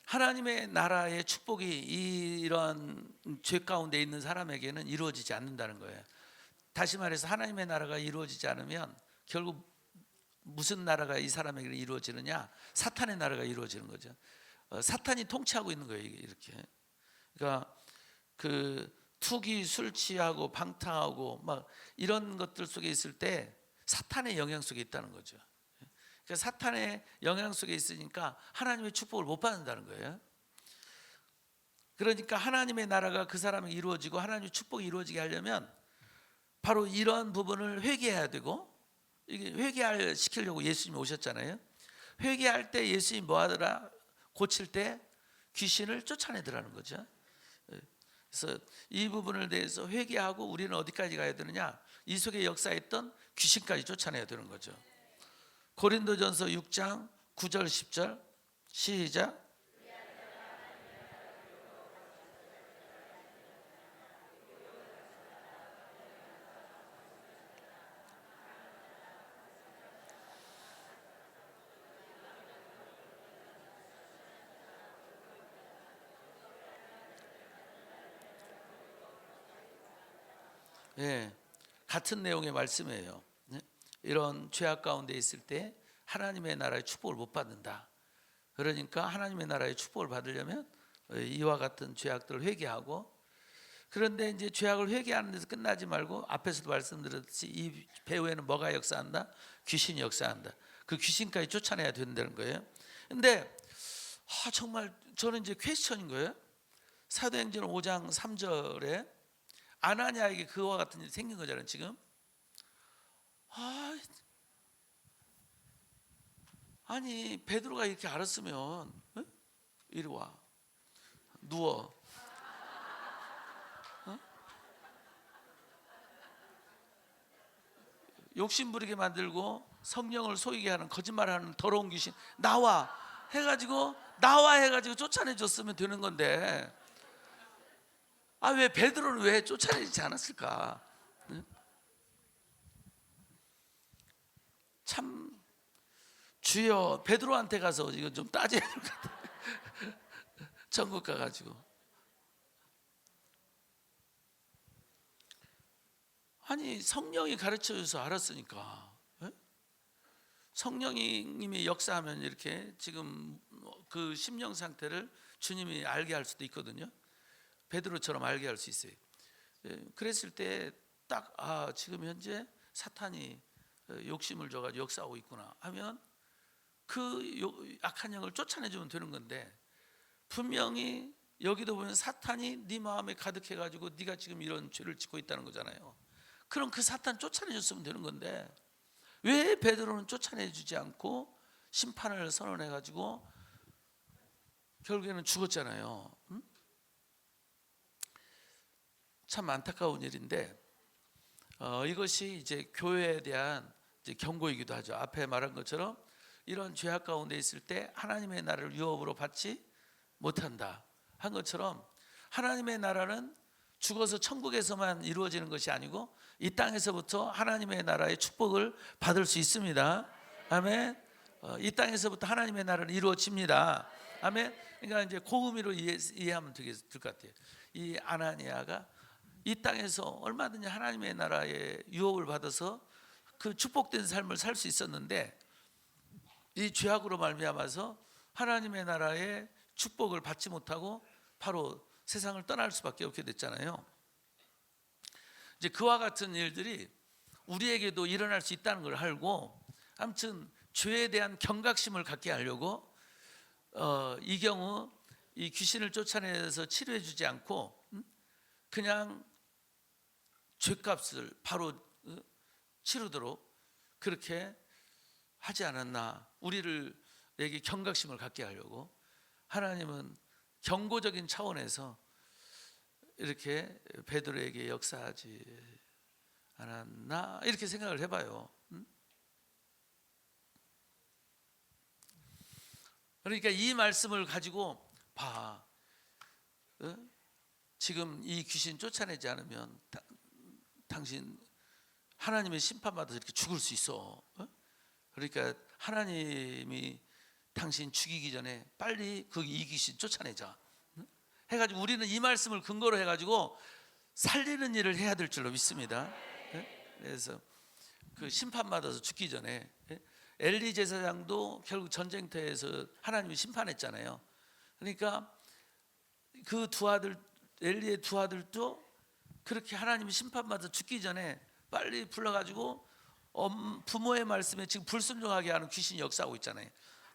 하나님의 나라의 축복이 이러한 죄 가운데 있는 사람에게는 이루어지지 않는다는 거예요. 다시 말해서 하나님의 나라가 이루어지지 않으면 결국 무슨 나라가 이 사람에게 이루어지느냐? 사탄의 나라가 이루어지는 거죠. 사탄이 통치하고 있는 거예요, 이렇게. 그러니까 그 투기, 술 취하고 방탕하고 막 이런 것들 속에 있을 때 사탄의 영향 속에 있다는 거죠. 그러니까 사탄의 영향 속에 있으니까 하나님의 축복을 못 받는다는 거예요. 그러니까 하나님의 나라가 그 사람에게 이루어지고 하나님의 축복이 이루어지게 하려면 바로 이런 부분을 회개해야 되고, 이게 회개할 시키려고 예수님이 오셨잖아요. 회개할 때 예수님이 뭐 하더라? 고칠 때 귀신을 쫓아내더라는 거죠. 그래서 이 부분을 대해서 회개하고 우리는 어디까지 가야 되느냐? 이 속에 역사했던 귀신까지 쫓아내야 되는 거죠. 고린도전서 6장 9절 10절 시작. 예, 같은 내용의 말씀이에요. 네? 이런 죄악 가운데 있을 때 하나님의 나라의 축복을 못 받는다. 그러니까 하나님의 나라의 축복을 받으려면 이와 같은 죄악들을 회개하고, 그런데 이제 죄악을 회개하는 데서 끝나지 말고 앞에서도 말씀드렸듯이 이 배후에는 뭐가 역사한다? 귀신이 역사한다. 그 귀신까지 쫓아내야 된다는 거예요. 근데 정말 저는 이제 퀘스천인 거예요. 사도행전 5장 3절에 아나니아에게 그와 같은 일이 생긴 거잖아요. 지금 아니 베드로가 이렇게 알았으면 이리 와 누워, 욕심 부리게 만들고 성령을 속이게 하는 거짓말하는 더러운 귀신 나와 해가지고 쫓아내 줬으면 되는 건데, 왜 베드로는 왜 쫓아내지 않았을까? 참 주여 베드로한테 가서 이거 좀 따져야 될 것 같아. 천국 가가지고 아니 성령이 가르쳐줘서 알았으니까. 성령님이 역사하면 이렇게 지금 그 심령 상태를 주님이 알게 할 수도 있거든요. 베드로처럼 알게 할 수 있어요. 그랬을 때 딱 지금 현재 사탄이 욕심을 줘가지고 역사하고 있구나 하면 그 악한 영을 쫓아내주면 되는 건데, 분명히 여기도 보면 사탄이 네 마음에 가득해가지고 네가 지금 이런 죄를 짓고 있다는 거잖아요. 그럼 그 사탄 쫓아내줬으면 되는 건데 왜 베드로는 쫓아내주지 않고 심판을 선언해가지고 결국에는 죽었잖아요. 참 안타까운 일인데 이것이 이제 교회에 대한 이제 경고이기도 하죠. 앞에 말한 것처럼 이런 죄악 가운데 있을 때 하나님의 나라를 유업으로 받지 못한다 한 것처럼, 하나님의 나라는 죽어서 천국에서만 이루어지는 것이 아니고 이 땅에서부터 하나님의 나라의 축복을 받을 수 있습니다. 아멘. 이 땅에서부터 하나님의 나라는 이루어집니다. 아멘. 그러니까 이제 그 의미로 이해하면 될 것 같아요. 이 아나니아가 이 땅에서 얼마든지 하나님의 나라의 유업을 받아서 그 축복된 삶을 살 수 있었는데, 이 죄악으로 말미암아서 하나님의 나라의 축복을 받지 못하고 바로 세상을 떠날 수밖에 없게 됐잖아요. 이제 그와 같은 일들이 우리에게도 일어날 수 있다는 걸 알고, 아무튼 죄에 대한 경각심을 갖게 하려고 이 경우 이 귀신을 쫓아내서 치료해 주지 않고 그냥 죄값을 바로 치르도록 그렇게 하지 않았나. 우리에게 경각심을 갖게 하려고 하나님은 경고적인 차원에서 이렇게 베드로에게 역사하지 않았나, 이렇게 생각을 해봐요. 그러니까 이 말씀을 가지고 봐. 지금 이 귀신 쫓아내지 않으면 당신 하나님의 심판받아서 이렇게 죽을 수 있어. 그러니까 하나님이 당신 죽이기 전에 빨리 이 귀신 쫓아내자 해가지고 우리는 이 말씀을 근거로 해가지고 살리는 일을 해야 될 줄로 믿습니다. 그래서 그 심판 받아서 죽기 전에 엘리 제사장도 결국 전쟁터에서 하나님이 심판했잖아요. 그러니까 그 두 아들, 엘리의 두 아들도 그렇게 하나님이 심판받아 죽기 전에 빨리 불러가지고 부모의 말씀에 지금 불순종하게 하는 귀신이 역사하고 있잖아요.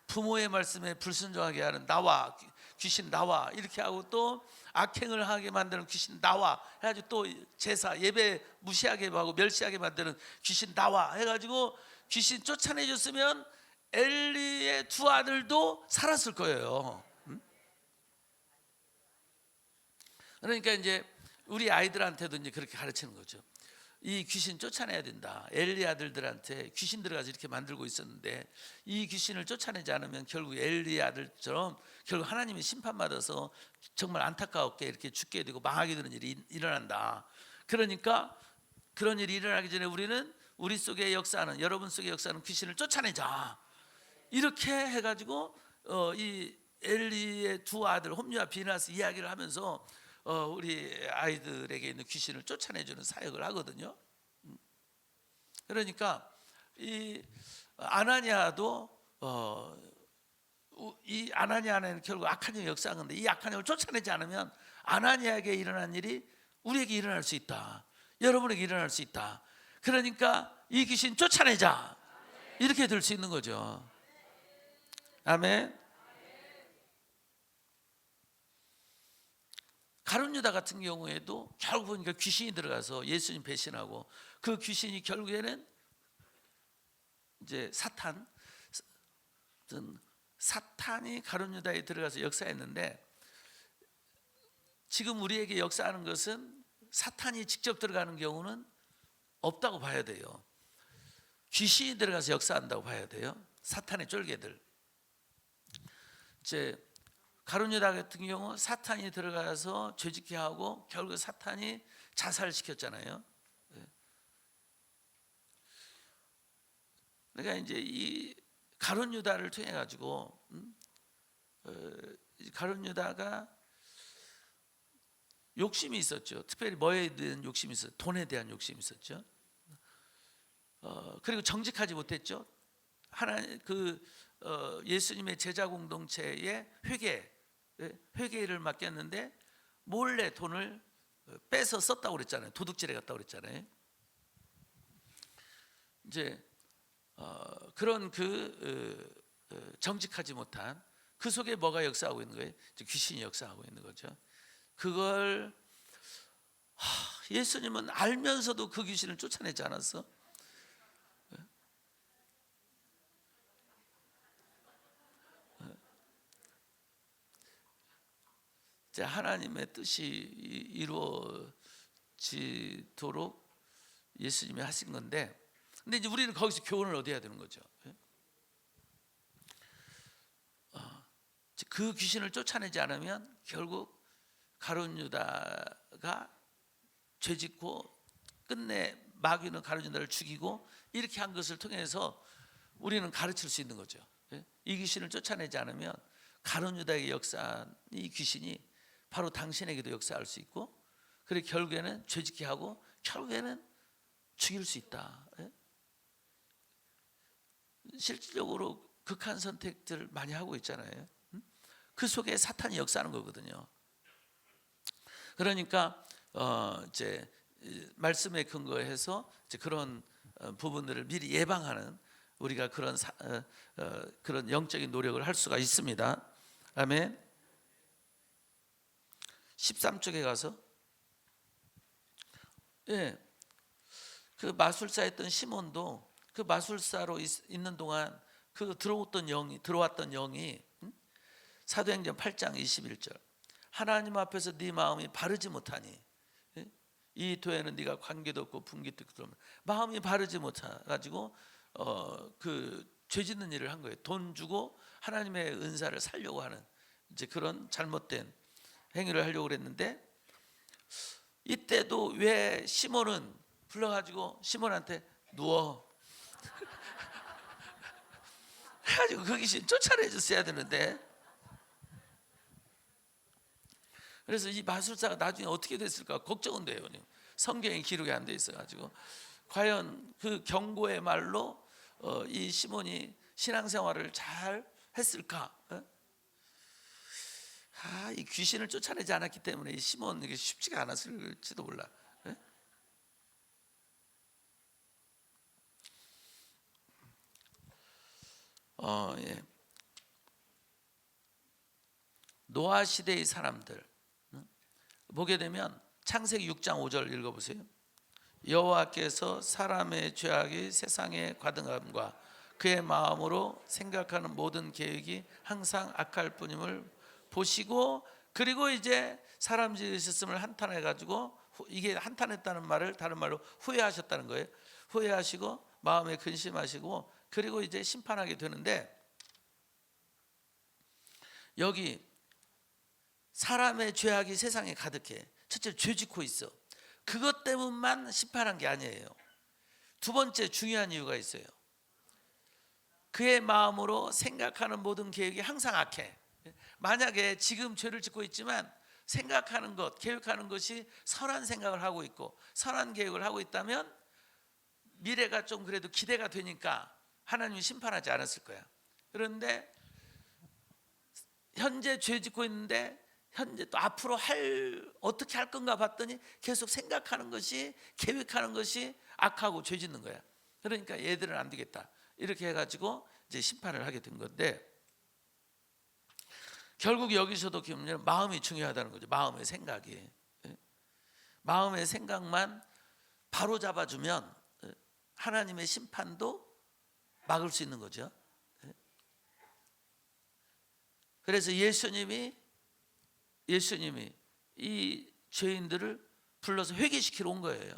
부모의 말씀에 불순종하게 하는 나와, 귀신 나와, 이렇게 하고 또 악행을 하게 만드는 귀신 나와 해가지고 또 제사 예배 무시하게 하고 멸시하게 만드는 귀신 나와 해가지고 귀신 쫓아내줬으면 엘리의 두 아들도 살았을 거예요. 그러니까 이제 우리 아이들한테도 이제 그렇게 가르치는 거죠. 이 귀신 쫓아내야 된다. 엘리 아들들한테 귀신 들어가서 이렇게 만들고 있었는데 이 귀신을 쫓아내지 않으면 결국 엘리 아들처럼 결국 하나님이 심판받아서 정말 안타깝게 이렇게 죽게 되고 망하게 되는 일이 일어난다. 그러니까 그런 일이 일어나기 전에 우리는 우리 속에 역사하는, 여러분 속에 역사하는 귀신을 쫓아내자. 이렇게 해가지고 이 엘리의 두 아들 홈리와 비나스 이야기를 하면서 우리 아이들에게 있는 귀신을 쫓아내주는 사역을 하거든요. 그러니까 이 아나니아도 이 아나니아는 결국 악한 영이 역사하는데 이 악한 영을 쫓아내지 않으면 아나니아에게 일어난 일이 우리에게 일어날 수 있다. 여러분에게 일어날 수 있다. 그러니까 이 귀신 쫓아내자. 이렇게 될 수 있는 거죠. 아멘. 가룟 유다 같은 경우에도 결국 보니까 귀신이 들어가서 예수님 배신하고 그 귀신이 결국에는 이제 사탄이 가룟 유다에 들어가서 역사했는데 지금 우리에게 역사하는 것은 사탄이 직접 들어가는 경우는 없다고 봐야 돼요. 귀신이 들어가서 역사한다고 봐야 돼요. 사탄의 쫄개들. 이제 가룟 유다 같은 경우 사탄이 들어가서 죄짓게 하고 결국 사탄이 자살시켰잖아요. 그러니까 이제 이 가룟 유다를 통해 가지고 가룟 유다가 욕심이 있었죠. 특별히 뭐에 대한 욕심이 있었죠? 돈에 대한 욕심이 있었죠. 그리고 정직하지 못했죠. 예수님의 제자 공동체의 회계를 맡겼는데 몰래 돈을 빼서 썼다고 그랬잖아요. 도둑질해 갔다고 그랬잖아요. 이제 그런 정직하지 못한 그 속에 뭐가 역사하고 있는 거예요? 귀신이 역사하고 있는 거죠. 그걸 예수님은 알면서도 그 귀신을 쫓아내지 않았어? 하나님의 뜻이 이루어지도록 예수님이 하신 건데, 근데 이제 우리는 거기서 교훈을 얻어야 되는 거죠. 그 귀신을 쫓아내지 않으면 결국 가룟 유다가 죄짓고 끝내 마귀는 가룟 유다를 죽이고 이렇게 한 것을 통해서 우리는 가르칠 수 있는 거죠. 이 귀신을 쫓아내지 않으면 가룟 유다의 역사한 이 귀신이 바로 당신에게도 역사할 수 있고, 그리고 결국에는 죄짓게 하고 결국에는 죽일 수 있다. 실질적으로 극한 선택들을 많이 하고 있잖아요. 그 속에 사탄이 역사하는 거거든요. 그러니까 이제 말씀에 근거해서 이제 그런 부분들을 미리 예방하는 우리가 그런 영적인 노력을 할 수가 있습니다. 아멘. 13쪽에 가서 그 마술사였던 시몬도 그 마술사로 있는 동안 그 들어왔던 영이 사도행전 8장 21절 하나님 앞에서 네 마음이 바르지 못하니 이 도에는 네가 관계도 없고 분기도 없고 마음이 바르지 못해가지고 그 죄짓는 일을 한 거예요. 돈 주고 하나님의 은사를 살려고 하는 이제 그런 잘못된 행위를 하려고 그랬는데, 이때도 왜 시몬은 불러가지고 시몬한테 누워 해가지고 그 귀신 쫓아내줬어야 되는데, 그래서 이 마술사가 나중에 어떻게 됐을까 걱정은 돼요. 성경에 기록이 안 돼 있어가지고 과연 그 경고의 말로 이 시몬이 신앙생활을 잘 했을까? 이 귀신을 쫓아내지 않았기 때문에 이 시몬 이게 쉽지가 않았을지도 몰라. 예. 노아 시대의 사람들 보게 되면 창세기 6장 5절 읽어보세요. 여호와께서 사람의 죄악이 세상의 과등함과 그의 마음으로 생각하는 모든 계획이 항상 악할 뿐임을 보시고, 그리고 이제 사람 지으셨음을 한탄해 가지고, 이게 한탄했다는 말을 다른 말로 후회하셨다는 거예요. 후회하시고 마음에 근심하시고, 그리고 이제 심판하게 되는데, 여기 사람의 죄악이 세상에 가득해. 첫째, 죄 짓고 있어. 그것 때문만 심판한 게 아니에요. 두 번째 중요한 이유가 있어요. 그의 마음으로 생각하는 모든 계획이 항상 악해. 만약에 지금 죄를 짓고 있지만 생각하는 것, 계획하는 것이 선한 생각을 하고 있고 선한 계획을 하고 있다면 미래가 좀 그래도 기대가 되니까 하나님이 심판하지 않았을 거야. 그런데 현재 죄 짓고 있는데 현재 또 앞으로 어떻게 할 건가 봤더니 계속 생각하는 것이, 계획하는 것이 악하고 죄 짓는 거야. 그러니까 얘들은 안 되겠다, 이렇게 해가지고 이제 심판을 하게 된 건데, 결국 여기서도 보면 마음이 중요하다는 거죠. 마음의 생각이, 마음의 생각만 바로 잡아주면 하나님의 심판도 막을 수 있는 거죠. 그래서 예수님이 이 죄인들을 불러서 회개시키러 온 거예요.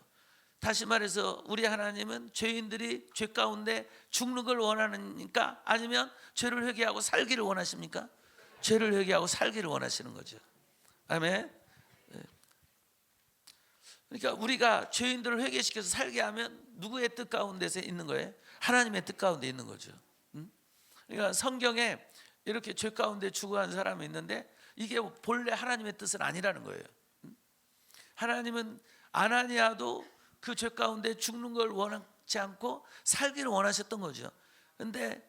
다시 말해서 우리 하나님은 죄인들이 죄 가운데 죽는 걸 원하니까, 아니면 죄를 회개하고 살기를 원하십니까? 죄를 회개하고 살기를 원하시는 거죠. 아멘. 그러니까 우리가 죄인들을 회개시켜서 살게 하면 누구의 뜻 가운데서 있는 거예요? 하나님의 뜻 가운데 있는 거죠. 그러니까 성경에 이렇게 죄 가운데 죽어간 사람이 있는데 이게 본래 하나님의 뜻은 아니라는 거예요. 하나님은 아나니아도 그 죄 가운데 죽는 걸 원하지 않고 살기를 원하셨던 거죠. 그런데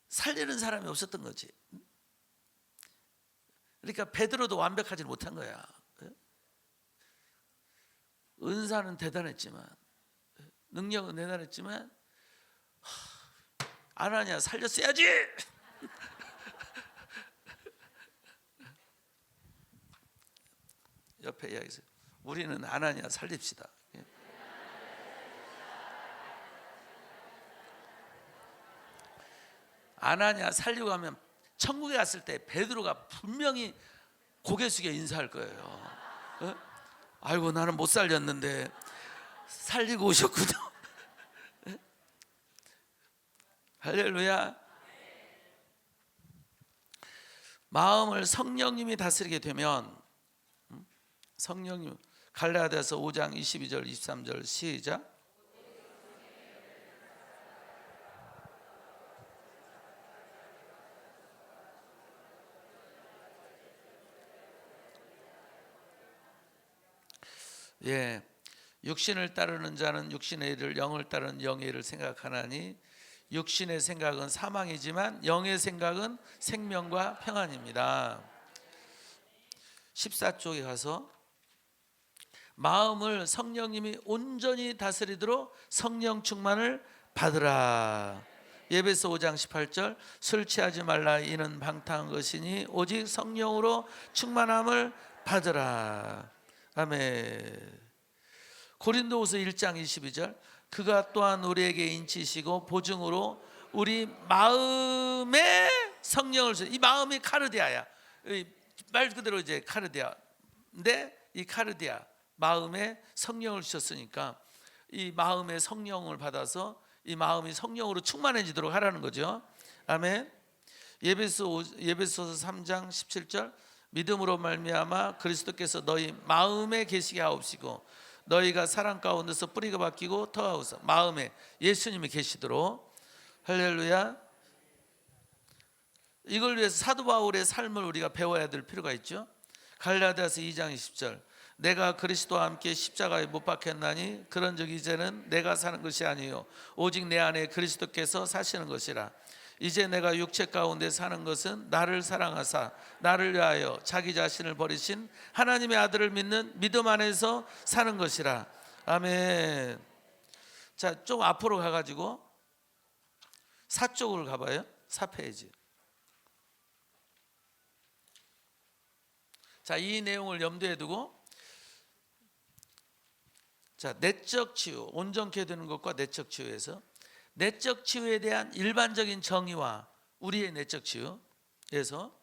살리는 사람이 없었던 거지. 그러니까 베드로도 완벽하지 못한 거야. 은사는 대단했지만, 능력은 대단했지만, 아나니아 살렸어야지. 옆에 이야기해서 우리는 아나니아 살립시다. 아나니아 살리고 가면 천국에 갔을 때 베드로가 분명히 고개 숙여 인사할 거예요. 아이고, 나는 못 살렸는데 살리고 오셨군요. 할렐루야. 마음을 성령님이 다스리게 되면, 성령님, 갈라디아서 5장 22절 23절 시작. 예, 육신을 따르는 자는 육신의 일을, 영을 따르는 영의 일을 생각하나니 육신의 생각은 사망이지만 영의 생각은 생명과 평안입니다. 14쪽에 가서 마음을 성령님이 온전히 다스리도록 성령 충만을 받으라. 에베소 5장 18절 술 취하지 말라, 이는 방탕한 것이니 오직 성령으로 충만함을 받으라. 아멘. 고린도후서 1장 22절 그가 또한 우리에게 인치시고 보증으로 우리 마음에 성령을 주셨다. 이 마음이 카르디아야. 말 그대로 이제 카르디아인데, 이 카르디아 마음에 성령을 주셨으니까 이 마음에 성령을 받아서 이 마음이 성령으로 충만해지도록 하라는 거죠. 아멘. 예배소서 3장 17절 믿음으로 말미암아 그리스도께서 너희 마음에 계시게 하옵시고 너희가 사랑 가운데서 뿌리가 바뀌고 터하오사. 마음에 예수님이 계시도록. 할렐루야. 이걸 위해서 사도 바울의 삶을 우리가 배워야 될 필요가 있죠. 갈라디아서 2장 20절 내가 그리스도와 함께 십자가에 못 박혔나니 그런즉 이제는 내가 사는 것이 아니요 오직 내 안에 그리스도께서 사시는 것이라. 이제 내가 육체 가운데 사는 것은 나를 사랑하사 나를 위하여 자기 자신을 버리신 하나님의 아들을 믿는 믿음 안에서 사는 것이라. 아멘. 자, 좀 앞으로 가가지고 4쪽으로 가봐요. 4페이지. 자, 이 내용을 염두에 두고, 자, 내적 치유, 온전케 되는 것과 내적 치유에서 내적 치유에 대한 일반적인 정의와 우리의 내적 치유에서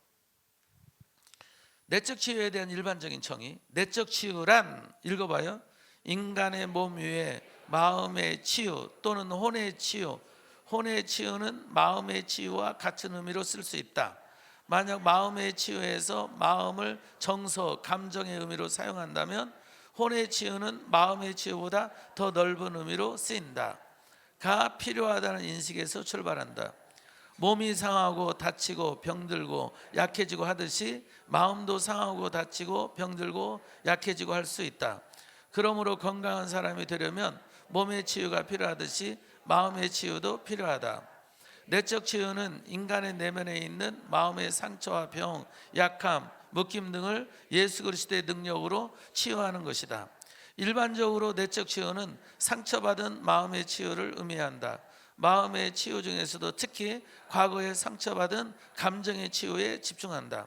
내적 치유에 대한 일반적인 정의. 내적 치유란, 읽어봐요. 인간의 몸 위에 마음의 치유 또는 혼의 치유. 혼의 치유는 마음의 치유와 같은 의미로 쓸 수 있다. 만약 마음의 치유에서 마음을 정서, 감정의 의미로 사용한다면 혼의 치유는 마음의 치유보다 더 넓은 의미로 쓰인다. 가 필요하다는 인식에서 출발한다. 몸이 상하고 다치고 병들고 약해지고 하듯이 마음도 상하고 다치고 병들고 약해지고 할 수 있다. 그러므로 건강한 사람이 되려면 몸의 치유가 필요하듯이 마음의 치유도 필요하다. 내적 치유는 인간의 내면에 있는 마음의 상처와 병, 약함, 묶임 등을 예수 그리스도의 능력으로 치유하는 것이다. 일반적으로 내적 치유는 상처받은 마음의 치유를 의미한다. 마음의 치유 중에서도 특히 과거에 상처받은 감정의 치유에 집중한다.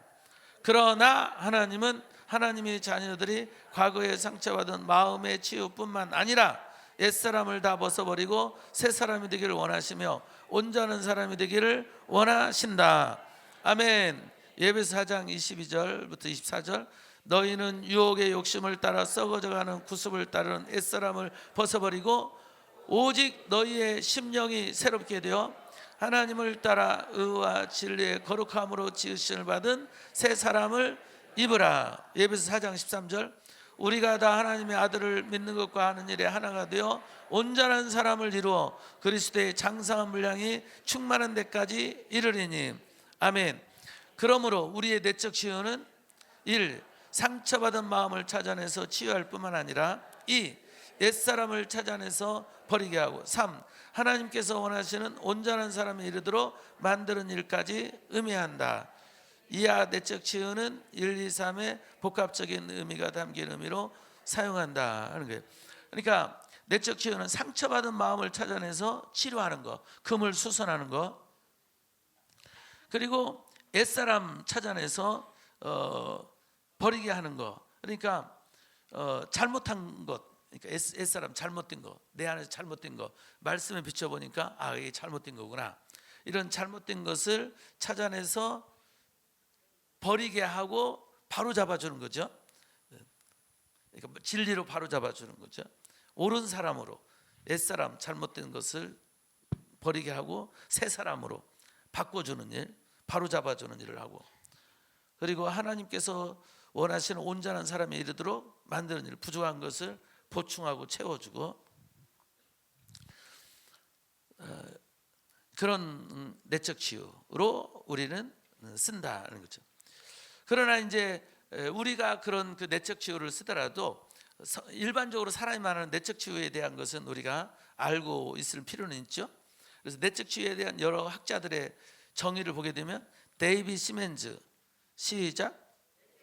그러나 하나님은 하나님의 자녀들이 과거에 상처받은 마음의 치유뿐만 아니라 옛사람을 다 벗어버리고 새 사람이 되기를 원하시며 온전한 사람이 되기를 원하신다. 아멘. 예배서 4장 22절부터 24절. 너희는 유혹의 욕심을 따라 썩어져가는 구습을 따르는 옛사람을 벗어버리고 오직 너희의 심령이 새롭게 되어 하나님을 따라 의와 진리의 거룩함으로 지으심을 받은 새 사람을 입으라. 예배서 4장 13절. 우리가 다 하나님의 아들을 믿는 것과 하는 일에 하나가 되어 온전한 사람을 이루어 그리스도의 장성한 분량이 충만한 데까지 이르리니. 아멘. 그러므로 우리의 내적 치유는 1. 상처받은 마음을 찾아내서 치유할 뿐만 아니라 2. 옛사람을 찾아내서 버리게 하고 3. 하나님께서 원하시는 온전한 사람에 이르도록 만드는 일까지 의미한다. 이하 내적 치유는 1, 2, 3의 복합적인 의미가 담긴 의미로 사용한다 하는 거예요. 그러니까 내적 치유는 상처받은 마음을 찾아내서 치료하는 거, 금을 수선하는 거, 그리고 옛사람 찾아내서 버리게 하는 거. 그러니까 잘못한 것, 그러니까 옛사람 잘못된 거, 내 안에서 잘못된 거 말씀에 비춰보니까 아, 이게 잘못된 거구나. 이런 잘못된 것을 찾아내서 버리게 하고 바로 잡아주는 거죠. 그러니까 진리로 바로 잡아주는 거죠. 옳은 사람으로 옛사람 잘못된 것을 버리게 하고 새 사람으로 바꿔주는 일, 바로 잡아주는 일을 하고, 그리고 하나님께서 원하시는 온전한 사람에 이르도록 만드는 일, 부족한 것을 보충하고 채워주고, 그런 내적 치유로 우리는 쓴다는 거죠. 그러나 이제 우리가 그런 그 내적 치유를 쓰더라도 일반적으로 사람이 말하는 내적 치유에 대한 것은 우리가 알고 있을 필요는 있죠. 그래서 내적 치유에 대한 여러 학자들의 정의를 보게 되면 데이비 시멘즈, 시작.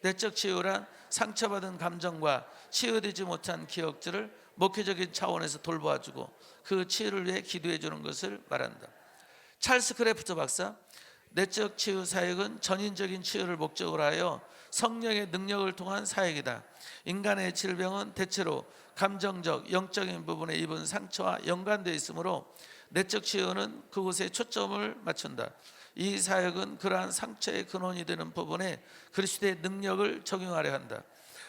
내적 치유란 상처받은 감정과 치유되지 못한 기억들을 목회적인 차원에서 돌보아주고 그 치유를 위해 기도해 주는 것을 말한다. 찰스 크래프트 박사, 내적 치유 사역은 전인적인 치유를 목적으로 하여 성령의 능력을 통한 사역이다. 인간의 질병은 대체로 감정적, 영적인 부분에 입은 상처와 연관되어 있으므로 내적 치유는 그곳에 초점을 맞춘다. 이 사역은 그러한 상처의 근원이 되는 부분에 그리스도의 능력을 적용하려 한다.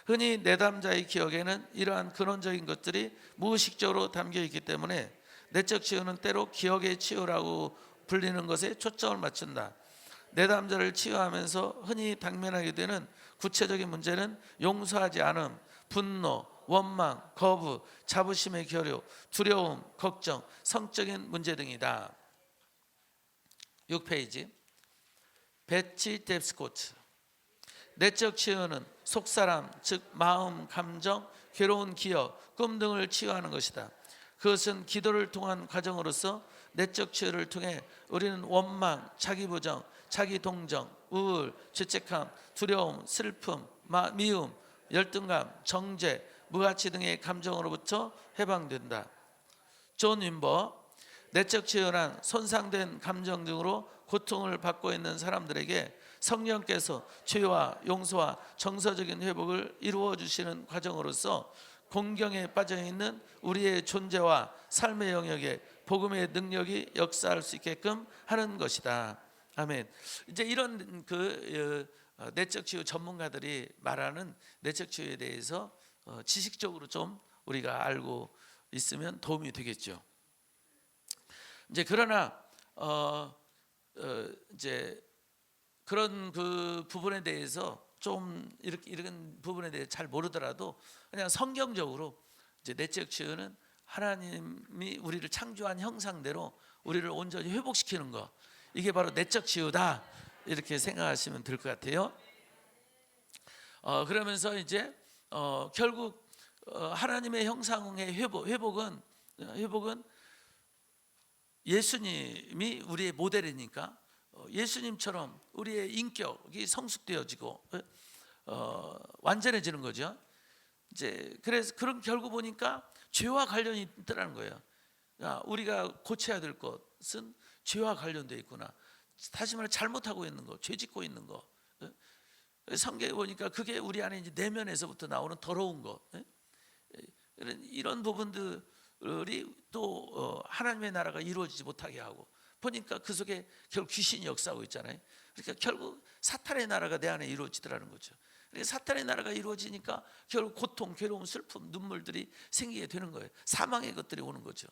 흔히 내담자의 기억에는 이러한 근원적인 것들이 무의식적으로 담겨 있기 때문에 내적 치유는 때로 기억의 치유라고 불리는 것에 초점을 맞춘다. 내담자를 치유하면서 흔히 당면하게 되는 구체적인 문제는 용서하지 않음, 분노, 원망, 거부, 자부심의 결여, 두려움, 걱정, 성적인 문제 등이다. 6페이지. 베치 뎁스코트. 내적 치유는 속사람 즉 마음, 감정, 괴로운 기억, 꿈 등을 치유하는 것이다. 그것은 기도를 통한 과정으로서 내적 치유를 통해 우리는 원망, 자기 부정, 자기 동정, 우울, 죄책감, 두려움, 슬픔, 미움, 열등감, 정죄, 무가치 등의 감정으로부터 해방된다. 존 윈버, 내적 치유란 손상된 감정 등으로 고통을 받고 있는 사람들에게 성령께서 치유와 용서와 정서적인 회복을 이루어 주시는 과정으로서 공경에 빠져 있는 우리의 존재와 삶의 영역에 복음의 능력이 역사할 수 있게끔 하는 것이다. 아멘. 이제 이런 내적 치유 전문가들이 말하는 내적 치유에 대해서 지식적으로 좀 우리가 알고 있으면 도움이 되겠죠. 이제 그러나 이제 그런 그 부분에 대해서 좀 이런 부분에 대해 잘 모르더라도 그냥 성경적으로 이제 내적 치유는 하나님이 우리를 창조한 형상대로 우리를 온전히 회복시키는 거, 이게 바로 내적 치유다, 이렇게 생각하시면 될 것 같아요. 그러면서 이제 결국 하나님의 형상의 회복은 예수님이 우리의 모델이니까 예수님처럼 우리의 인격이 성숙되어지고 완전해지는 거죠. 이제 그래서 그런 결국 보니까 죄와 관련이 있더라는 거예요. 우리가 고쳐야 될 것은 죄와 관련되어 있구나. 다시 말해 잘못하고 있는 거, 죄 짓고 있는 거. 성경에 보니까 그게 우리 안에 이제 내면에서부터 나오는 더러운 것. 이런 부분들이 또 하나님의 나라가 이루어지지 못하게 하고, 보니까 그 속에 결국 귀신이 역사하고 있잖아요. 그러니까 결국 사탄의 나라가 내 안에 이루어지더라는 거죠. 그러니까 사탄의 나라가 이루어지니까 결국 고통, 괴로움, 슬픔, 눈물들이 생기게 되는 거예요. 사망의 것들이 오는 거죠.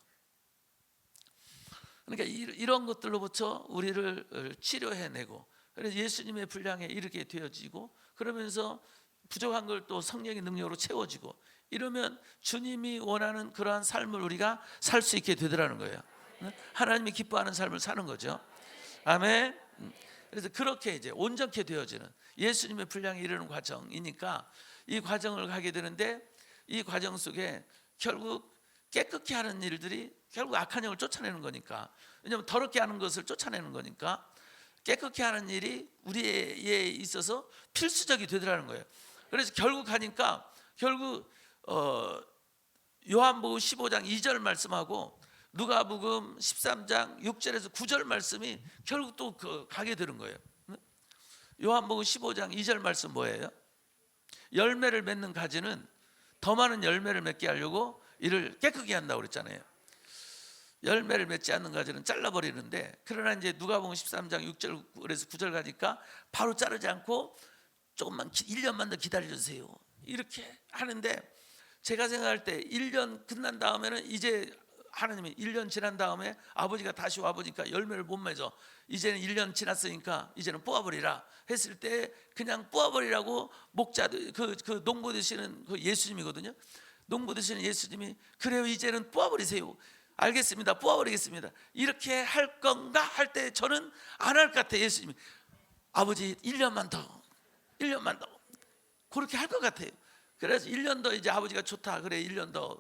그러니까 이런 것들로부터 우리를 치료해내고, 그래서 예수님의 분량에 이르게 되어지고, 그러면서 부족한 걸 또 성령의 능력으로 채워지고, 이러면 주님이 원하는 그러한 삶을 우리가 살 수 있게 되더라는 거예요. 하나님이 기뻐하는 삶을 사는 거죠. 아멘. 그래서 그렇게 이제 온전케 되어지는 예수님의 분량에 이르는 과정이니까 이 과정을 가게 되는데, 이 과정 속에 결국 깨끗게 하는 일들이 결국 악한 영을 쫓아내는 거니까, 왜냐하면 더럽게 하는 것을 쫓아내는 거니까 깨끗게 하는 일이 우리에 있어서 필수적이 되더라는 거예요. 그래서 결국 하니까 결국 요한복음 15장 2절 말씀하고 누가복음 13장 6절에서 9절 말씀이 결국 또 가게 되는 거예요. 요한복음 15장 2절 말씀 뭐예요? 열매를 맺는 가지는 더 많은 열매를 맺게 하려고 이를 깨끗게 한다고 그랬잖아요. 열매를 맺지 않는 가지는 잘라버리는데, 그러나 이제 누가복음 13장 6절에서 9절 가니까 바로 자르지 않고 조금만 1년만 더 기다려주세요, 이렇게 하는데, 제가 생각할 때 1년 끝난 다음에는 이제 하나님이 1년 지난 다음에 아버지가 다시 와보니까 열매를 못 맺어, 이제는 1년 지났으니까 이제는 뽑아버리라 했을 때 그냥 뽑아버리라고 목자들, 그 농부 되시는 그 예수님이거든요. 농부 되시는 예수님이 그래요, 이제는 뽑아버리세요. 알겠습니다, 뽑아버리겠습니다. 이렇게 할 건가 할 때 저는 안 할 것 같아요. 예수님이 아버지 1년만 더 그렇게 할 것 같아요. 그래서 1년 더, 이제 아버지가 좋다, 그래 1년 더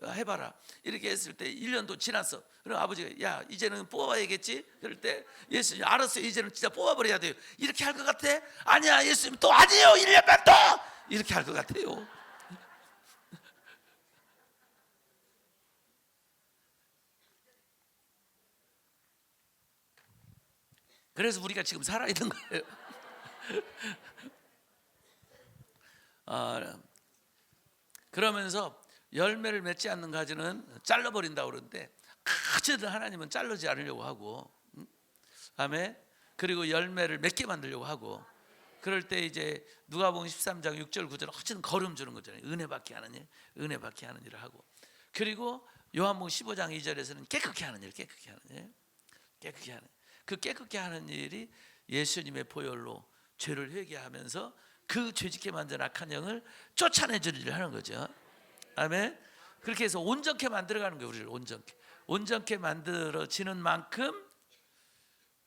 해봐라, 이렇게 했을 때 1년도 지났어. 그럼 아버지가 야 이제는 뽑아야겠지. 그럴 때 예수님 알았어요, 이제는 진짜 뽑아버려야 돼요, 이렇게 할 것 같아? 아니야, 예수님 또 아니에요, 1년만 더, 이렇게 할 것 같아요. 그래서 우리가 지금 살아있는 거예요. 그러면서 열매를 맺지 않는 가지는 잘라버린다고 그러는데, 어쨌든 하나님은 자르지 않으려고 하고, 아멘. 그리고 열매를 맺게 만들려고 하고, 그럴 때 이제 누가복음 13장 6절 9절 어쨌든 거름 주는 거잖아요. 은혜 받게 하는 일, 은혜 받게 하는 일을 하고, 그리고 요한복음 15장 2절에서는 깨끗게 하는 일, 깨끗게 하는 일, 깨끗게 하는, 그 깨끗게 하는 일이 예수님의 보혈로 죄를 회개하면서 그 죄짓게 만든 악한 영을 쫓아내주는 일을 하는 거죠. 아멘. 그렇게 해서 온전케 만들어가는 거예요. 우리를 온전케 만들어지는 만큼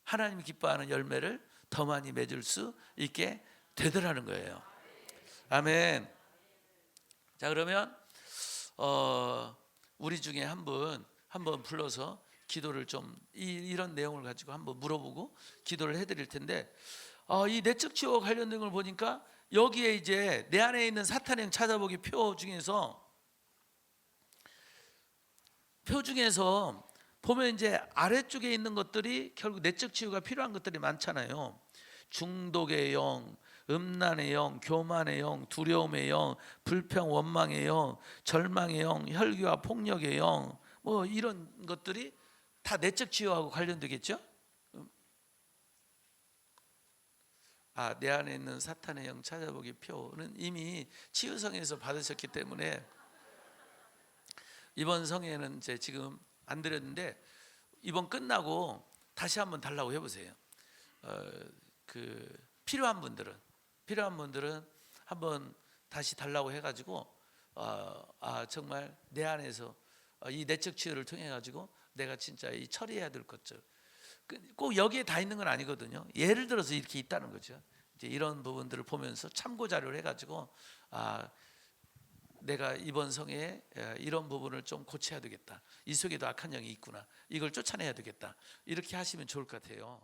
하나님이 기뻐하는 열매를 더 많이 맺을 수 있게 되더라는 거예요. 아멘. 자, 그러면 우리 중에 한 분 한번 불러서 기도를 좀 이런 내용을 가지고 한번 물어보고 기도를 해드릴 텐데, 이 내적 치유와 관련된 걸 보니까 여기에 이제 내 안에 있는 사탄의 영 찾아보기 표 중에서 보면 이제 아래쪽에 있는 것들이 결국 내적 치유가 필요한 것들이 많잖아요. 중독의 영, 음란의 영, 교만의 영, 두려움의 영, 불평 원망의 영, 절망의 영, 혈기와 폭력의 영, 뭐 이런 것들이 다 내적 치유하고 관련되겠죠. 내 안에 있는 사탄의 영 찾아보기 표는 이미 치유성에서 받으셨기 때문에 이번 성에는 이제 지금 안 드렸는데, 이번 끝나고 다시 한번 달라고 해보세요. 필요한 분들은 한번 다시 달라고 해가지고 정말 내 안에서 이 내적 치유를 통해 가지고 내가 진짜 이 처리해야 될 것들, 꼭 여기에 다 있는 건 아니거든요. 예를 들어서 이렇게 있다는 거죠. 이제 이런 부분들을 보면서 참고 자료를 해가지고 내가 이번 성에 이런 부분을 좀 고쳐야 되겠다. 이 속에도 악한 영이 있구나. 이걸 쫓아내야 되겠다. 이렇게 하시면 좋을 것 같아요.